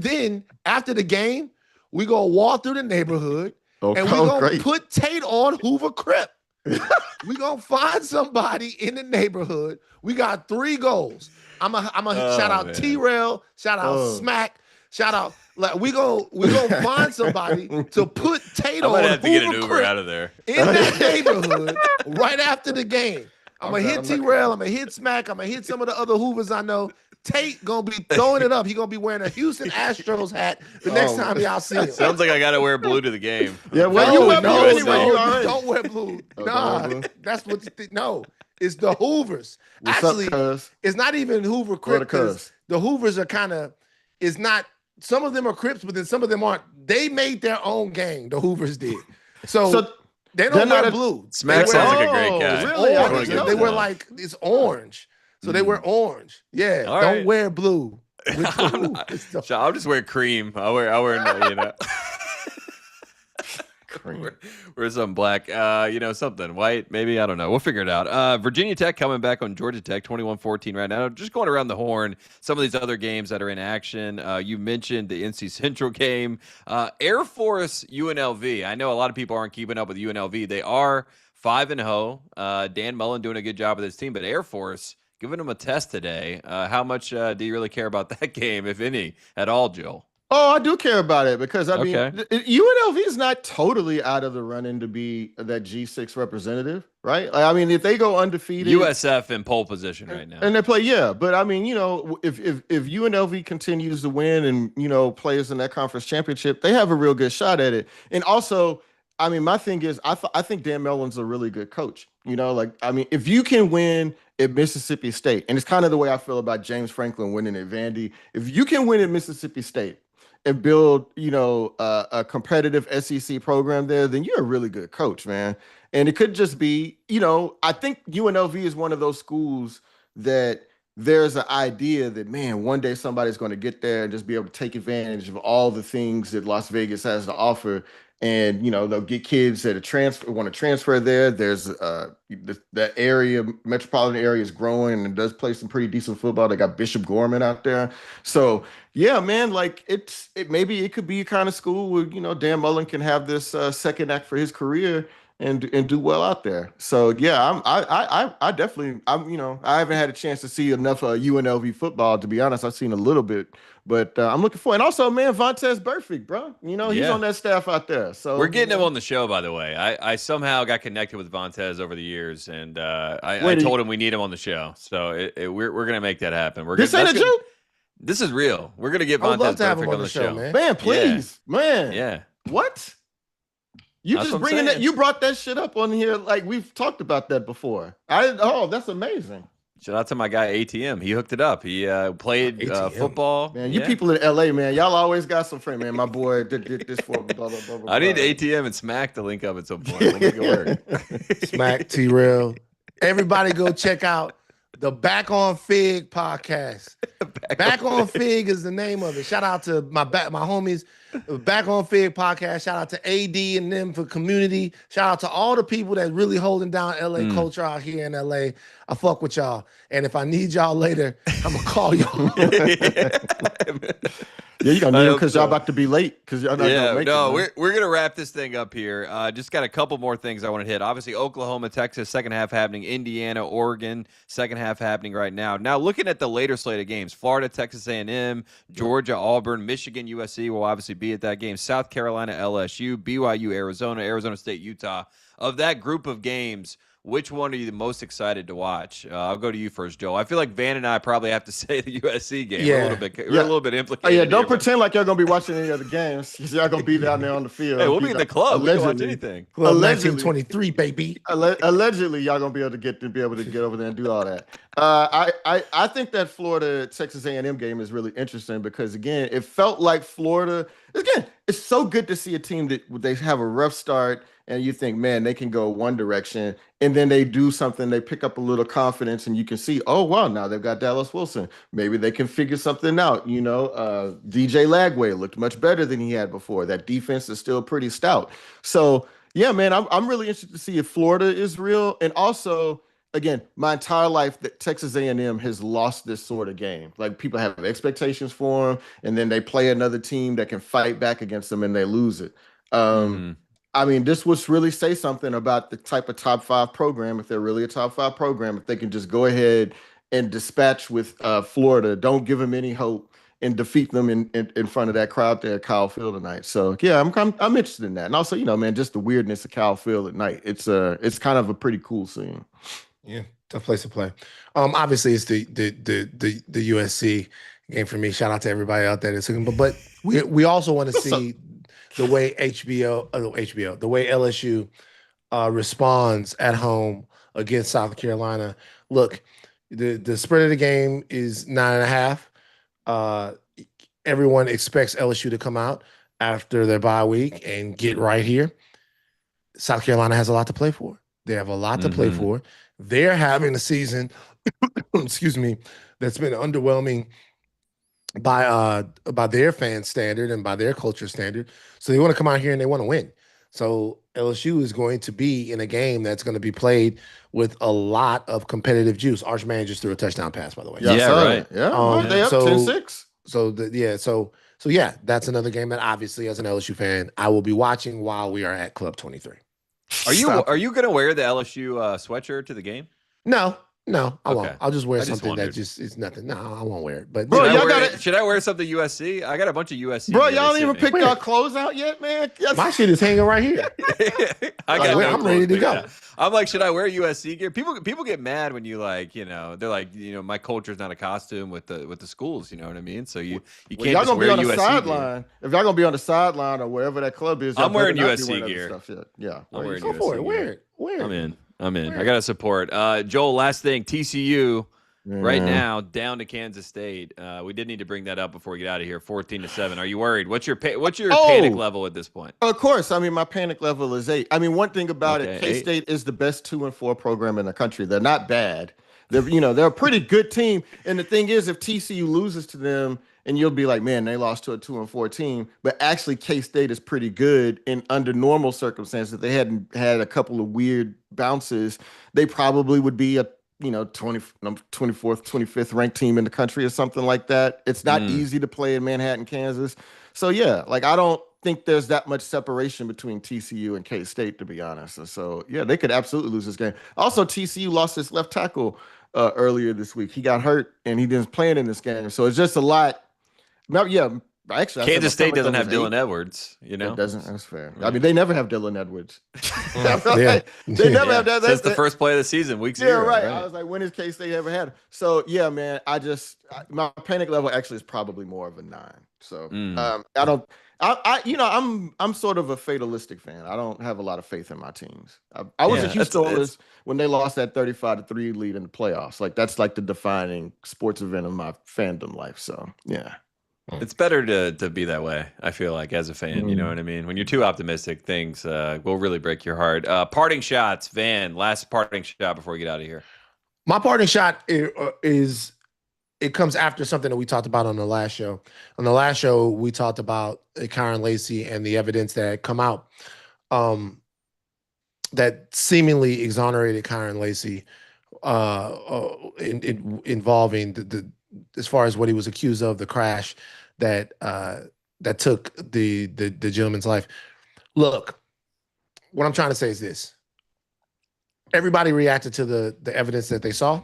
then after the game, we gonna walk through the neighborhood and we gonna put Tate on Hoover Crip. We gonna find somebody in the neighborhood. We got 3 goals. I'm a shout out T-Rail, shout out Smack, shout out. Like we gonna find somebody to put Tate on. I'm gonna have to get an Hoover Uber Crip out of there in that neighborhood right after the game. I'm gonna hit T-Rail. I'm gonna hit Smack. I'm gonna hit some of the other Hoovers I know. Tate gonna be throwing it up. He gonna be wearing a Houston Astros hat the next time y'all see him. Sounds like I gotta wear blue to the game. Yeah, well, you wear blue anyway. Don't wear blue. That's what you think. No, it's the Hoovers. Actually, it's not even Hoover Crips. The Hoovers are kind of. It's not. Some of them are Crips, but then some of them aren't. They made their own gang. The Hoovers did. So They They're don't not wear a- blue. Smack They wear sounds like a great guy. Really? I orange. didn't know They wear that. like it's orange. So they wear orange. Yeah. All Don't right. wear blue. With I'm blue. not- It's the- I'll just wear cream. I'll wear you know. Cream. Wear some black, something white, maybe. I don't know. We'll figure it out. Virginia Tech coming back on Georgia Tech, 21-14 right now. Just going around the horn, some of these other games that are in action. You mentioned the NC Central game. Air Force UNLV. I know a lot of people aren't keeping up with UNLV. They are 5-0. Dan Mullen doing a good job with his team, but Air Force giving them a test today. How much do you really care about that game, if any, at all, Joel? Oh, I do care about it because I mean, Okay. UNLV is not totally out of the running to be that G6 representative, right? Like, I mean, if they go undefeated, USF in pole position right now. and they play, yeah. But I mean, if UNLV continues to win and plays in that conference championship, they have a real good shot at it. And also, I mean, my thing is, I think Dan Mullen's a really good coach. I mean, if you can win at Mississippi State, and it's kind of the way I feel about James Franklin winning at Vandy. If you can win at Mississippi State and build, a competitive SEC program there, then you're a really good coach, man. And it could just be, I think UNLV is one of those schools that there's an idea that, man, one day somebody's going to get there and just be able to take advantage of all the things that Las Vegas has to offer. And, they'll get kids that want to transfer there. There's that area, metropolitan area is growing and does play some pretty decent football. They got Bishop Gorman out there. So, yeah, man, like maybe it could be a kind of school where, Dan Mullen can have this second act for his career and do well out there. So, yeah, I definitely, I haven't had a chance to see enough UNLV football, to be honest. I've seen a little bit. But I'm looking for, and also, man, Vontaze Burfict, bro. He's on that staff out there. So we're getting him on the show, by the way. I somehow got connected with Vontaze over the years, and I told him we need him on the show. So we're gonna make that happen. This ain't a joke. This is real. We're gonna get I would love Vontaze to have him Burfict on the show, man. Man, please, man. Yeah. What? You That's just what I'm bringing that? saying. You brought that shit up on here. Like we've talked about that before. That's amazing. Shout out to my guy ATM. He hooked it up. He played ATM. football. Man, you people in LA, man, y'all always got some friend, man. My boy did this for me. Blah, blah, blah, blah, I need blah. ATM and Smack to link up at some point. We'll make it work. Smack T-Rail. Everybody go check out the Back on Fig podcast. Back on Fig is the name of it. Shout out to my homies. Back on Fig podcast. Shout out to AD and them for community. Shout out to all the people that really holding down LA culture out here in LA. I fuck with y'all. And if I need y'all later, I'm gonna call y'all. Yeah, you gonna need them because y'all about to be late because y'all not gonna make it. We're gonna wrap this thing up here. Just got a couple more things I want to hit. Obviously, Oklahoma, Texas, second half happening. Indiana, Oregon, second half happening right now. Now, looking at the later slate of games: Florida, Texas A&M, Georgia, Auburn, Michigan, USC will obviously be at that game. South Carolina, LSU, BYU, Arizona, Arizona State, Utah. Of that group of games, which one are you the most excited to watch? I'll go to you first, Joel. I feel like Van and I probably have to say the USC game. Yeah. We're a little bit implicated. Oh, yeah, don't here, pretend like y'all gonna be watching any other games. Y'all gonna be down there on the field. Hey, we'll be in the club. We can watch Allegedly. anything. Club Allegedly. 1923, baby. Allegedly, y'all gonna be able to get over there and do all that. I think that Florida Texas A&M game is really interesting because again, it felt like Florida. Again, it's so good to see a team that they have a rough start and you think, man, they can go one direction, and then they do something, they pick up a little confidence, and you can see, oh wow, now they've got Dallas Wilson. Maybe they can figure something out. DJ Lagway looked much better than he had before. That defense is still pretty stout. So yeah, man, I'm really interested to see if Florida is real, and also. Again, my entire life, that Texas A&M has lost this sort of game. Like people have expectations for them, and then they play another team that can fight back against them, and they lose it. I mean, this would really say something about the type of top 5 program, if they're really a top 5 program, if they can just go ahead and dispatch with Florida, don't give them any hope, and defeat them in front of that crowd there at Kyle Field tonight. So yeah, I'm interested in that, and also man, just the weirdness of Kyle Field at night. It's kind of a pretty cool scene. Yeah, tough place to play. Obviously it's the USC game for me. Shout out to everybody out there that's looking, but we also want to see the way the way LSU responds at home against South Carolina. Look, the spread of the game is 9.5. Everyone expects LSU to come out after their bye week and get right here. South Carolina has a lot to play for. They have a lot to play for. They're having a season, excuse me, that's been underwhelming by their fan standard and by their culture standard. So they want to come out here and they want to win. So LSU is going to be in a game that's going to be played with a lot of competitive juice. Archman just threw a touchdown pass, by the way. Yeah, right. Yeah, they up 10-6. So yeah, that's another game that obviously as an LSU fan, I will be watching while we are at Club 23. Are you going to wear the LSU sweatshirt to the game? No, I won't. I'll just wear something wondered. that just is nothing. No, I won't wear it. But Bro, should I wear something USC? I got a bunch of USC. Bro, y'all ain't even picked our clothes out yet, man. My shit is hanging right here. I'm ready to go. Yeah. I'm like, should I wear USC gear? People get mad when you they're like, my culture's not a costume with the schools. You know what I mean? So you can't y'all just gonna be wear on the USC sideline. If y'all gonna be on the sideline or wherever that club is, I'm wearing better not be USC wearing gear. other stuff yet. Yeah, I'm wearing Go USC for it. gear. Wear it. I'm in. I gotta support. Joel, last thing, TCU. Right now, down to Kansas State. We did need to bring that up before we get out of here. 14-7. Are you worried? What's your panic level at this point? Of course. I mean, my panic level is 8. I mean, one thing about it, 8. K-State is the best 2-4 program in the country. They're not bad. They're a pretty good team. And the thing is, if TCU loses to them, and you'll be like, man, they lost to a 2-4 team. But actually, K-State is pretty good. And under normal circumstances, if they hadn't had a couple of weird bounces, they probably would be a 24th, 25th ranked team in the country or something like that. It's not easy to play in Manhattan, Kansas. So yeah, I don't think there's that much separation between TCU and K-State, to be honest. And so yeah, they could absolutely lose this game. Also, TCU lost his left tackle earlier this week. He got hurt and he didn't play in this game. So it's just a lot. Now, yeah, actually, Kansas State doesn't have Dylan Edwards. It doesn't. That's fair. Right. I mean, they never have Dylan Edwards. They never have that. Since the first play of the season, week 0. Yeah, right. I was like, when has K-State ever had? So yeah, man. My panic level actually is probably more of a 9. So I don't. I'm sort of a fatalistic fan. I don't have a lot of faith in my teams. I was a Houston Oilers when they lost that 35-3 lead in the playoffs. That's like the defining sports event of my fandom life. So yeah. It's better to be that way, I feel like, as a fan. You know what I mean? When you're too optimistic, things will really break your heart. Parting shots, Van. Last parting shot before we get out of here. My parting shot is it comes after something that we talked about on the last show. On the last show, we talked about Kyron Lacy and the evidence that had come out that seemingly exonerated Kyron Lacy involving the as far as what he was accused of, the crash that took the gentleman's life. Look, what I'm trying to say is this. Everybody reacted to the evidence that they saw.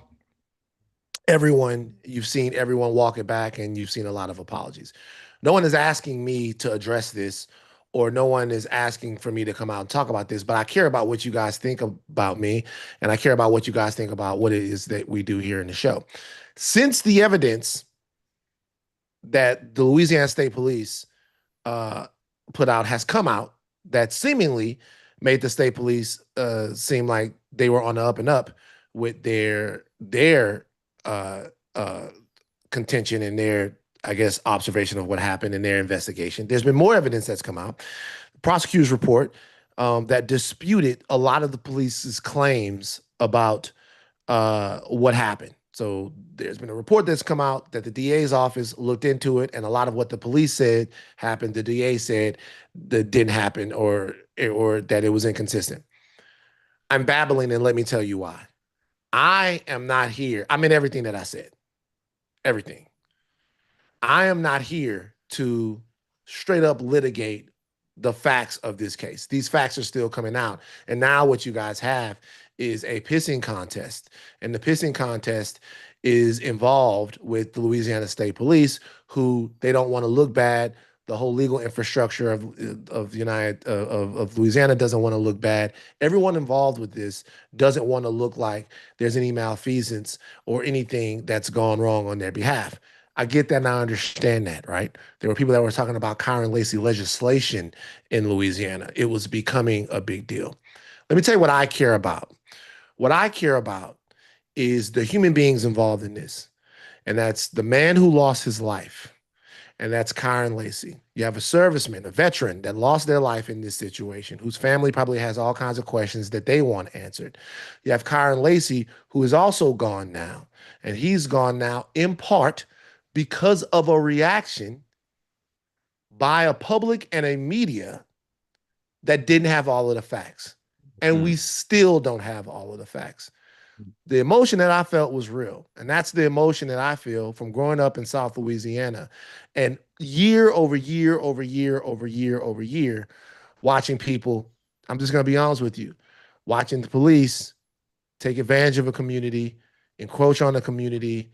You've seen everyone walk it back, and you've seen a lot of apologies. No one is asking me to address this, or no one is asking for me to come out and talk about this, but I care about what you guys think about me, and I care about what you guys think about what it is that we do here in the show. Since the evidence that the Louisiana State Police put out has come out, that seemingly made the state police seem like they were on the up and up with their contention and their, I guess, observation of what happened in their investigation. There's been more evidence that's come out. The prosecutor's report that disputed a lot of the police's claims about what happened. So there's been a report that's come out that the DA's office looked into it, and a lot of what the police said happened, the DA said that didn't happen, or that it was inconsistent. I'm babbling, and let me tell you why. I am not here. I mean everything that I said. Everything. I am not here to straight up litigate the facts of this case. These facts are still coming out. And now what you guys have is a pissing contest. And the pissing contest is involved with the Louisiana State Police, who they don't want to look bad. The whole legal infrastructure of Louisiana doesn't want to look bad. Everyone involved with this doesn't want to look like there's any malfeasance or anything that's gone wrong on their behalf. I get that and I understand that, right? There were people that were talking about Kyron Lacy legislation in Louisiana. It was becoming a big deal. Let me tell you what I care about. What I care about is the human beings involved in this. And that's the man who lost his life and that's Kyron Lacey. You have a serviceman, a veteran that lost their life in this situation, whose family probably has all kinds of questions that they want answered. You have Kyron Lacey, who is also gone now, and he's gone now in part because of a reaction by a public and a media that didn't have all of the facts. And we still don't have all of the facts. The emotion that I felt was real. And that's the emotion that I feel from growing up in South Louisiana. And year over year over year over year over year, watching people, I'm just going to be honest with you, watching the police take advantage of a community, encroach on the community.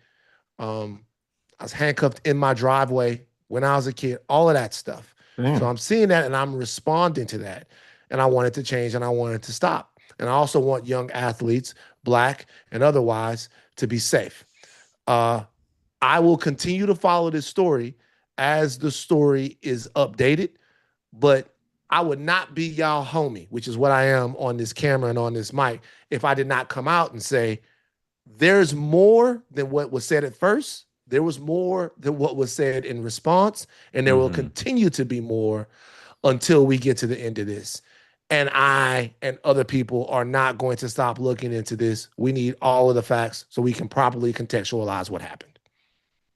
I was handcuffed in my driveway when I was a kid, all of that stuff. Damn. So I'm seeing that and I'm responding to that. And I want it to change and I want it to stop. And I also want young athletes, Black and otherwise, to be safe. I will continue to follow this story as the story is updated, but I would not be y'all homie, which is what I am on this camera and on this mic, if I did not come out and say, there's more than what was said at first. There was more than what was said in response, and there will continue to be more until we get to the end of this. And I and other people are not going to stop looking into this. We need all of the facts so we can properly contextualize what happened.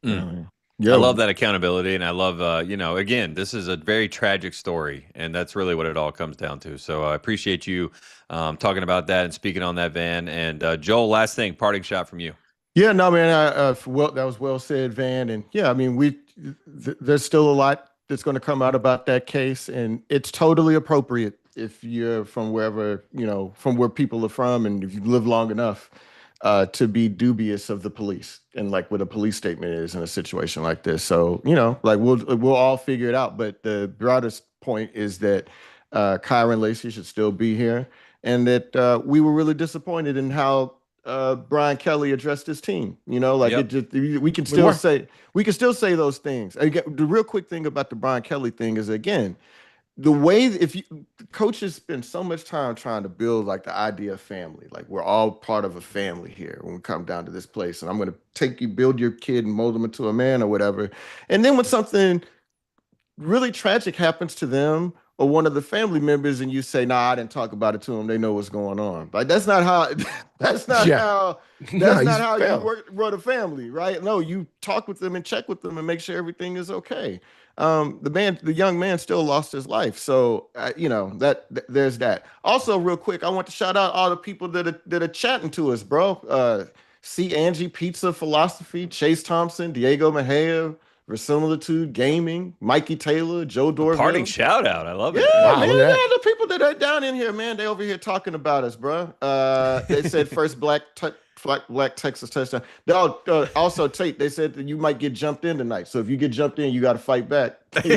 I love that accountability, and I love, again, this is a very tragic story, and that's really what it all comes down to. So I appreciate you talking about that and speaking on that, Van. And Joel, last thing, parting shot from you. Yeah, no, man, that was well said, Van. And yeah, I mean, there's still a lot that's going to come out about that case, and it's totally appropriate if you're from wherever, from where people are from, and if you live long enough to be dubious of the police and like what a police statement is in a situation like this. So, like we'll all figure it out. But the broadest point is that Kyron Lacey should still be here, and that we were really disappointed in how Brian Kelly addressed his team. We can still say those things. Again, the real quick thing about the Brian Kelly thing is, again, the way coaches spend so much time trying to build like the idea of family, like we're all part of a family here when we come down to this place, and I'm going to take you, build your kid, and mold them into a man or whatever. And then when something really tragic happens to them or one of the family members, and you say, "Nah, I didn't talk about it to them. They know what's going on." Like that's not how. That's not how you run a family, right? No, you talk with them and check with them and make sure everything is okay. The young man still lost his life. So, there's that. Also, real quick, I want to shout out all the people that are chatting to us, bro. C. Angie Pizza Philosophy, Chase Thompson, Diego Mejia, Verisimilitude Gaming, Mikey Taylor, Joe Dorville. Parting shout out. I love it. Yeah, man. Yeah, the people that are down in here, man, they over here talking about us, bro. They said first black Texas touchdown. Also, Tate, they said that you might get jumped in tonight. So if you get jumped in, you got to fight back. Yeah.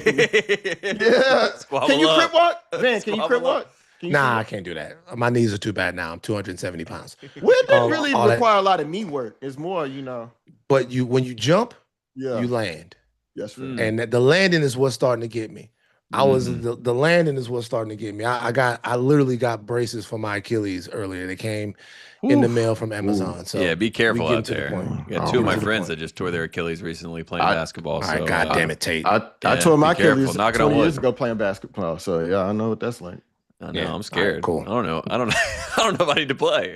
Can you crip walk? Van, can you crip walk? Nah, I can't do that. My knees are too bad now. I'm 270 pounds. Well, it doesn't really require a lot of knee work. It's more, But when you jump, you land. Yes, right. And the landing is what's starting to get me. The landing is what's starting to get me. I literally got braces for my Achilles earlier. They came in the mail from Amazon. So yeah, be careful out there. Two of my friends that just tore their Achilles recently playing basketball. All right, God damn it, Tate. I tore my Achilles 20 years ago playing basketball. So yeah, I know what that's like. I know, I'm scared. Right, cool. I don't know if I need to play.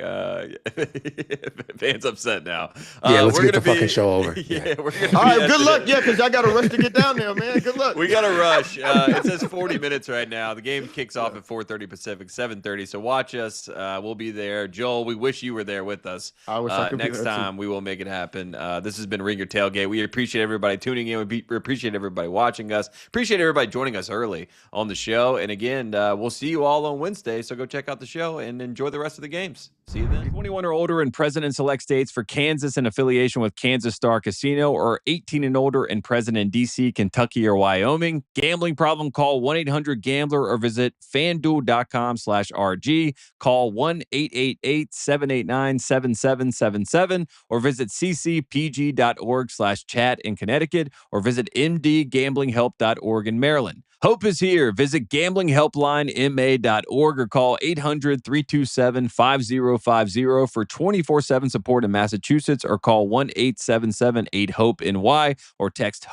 Van's upset now. Yeah, let's get the fucking show over. We're gonna all right, good luck. Yeah, because y'all got to rush to get down there, man. Good luck. We got to rush. It says 40 minutes right now. The game kicks off at 4:30 Pacific, 7:30. So watch us. We'll be there. Joel, we wish you were there with us. I wish I could next be there time, too. we will make it happen. This has been Ring Your Tailgate. We appreciate everybody tuning in. We appreciate everybody watching us. Appreciate everybody joining us early on the show. And again, we'll see you all on Wednesday. So go check out the show and enjoy the rest of the games. See you then. 21 or older and present in select states for Kansas in affiliation with Kansas Star Casino, or 18 and older and present in D.C., Kentucky, or Wyoming. Gambling problem? Call 1-800-GAMBLER or visit FanDuel.com/RG. Call 1-888-789-7777 or visit ccpg.org/chat in Connecticut, or visit mdgamblinghelp.org in Maryland. Hope is here. Visit gamblinghelplinema.org or call 800-327-5050 for 24/7 support in Massachusetts, or call 1-877-8-HOPE-NY or text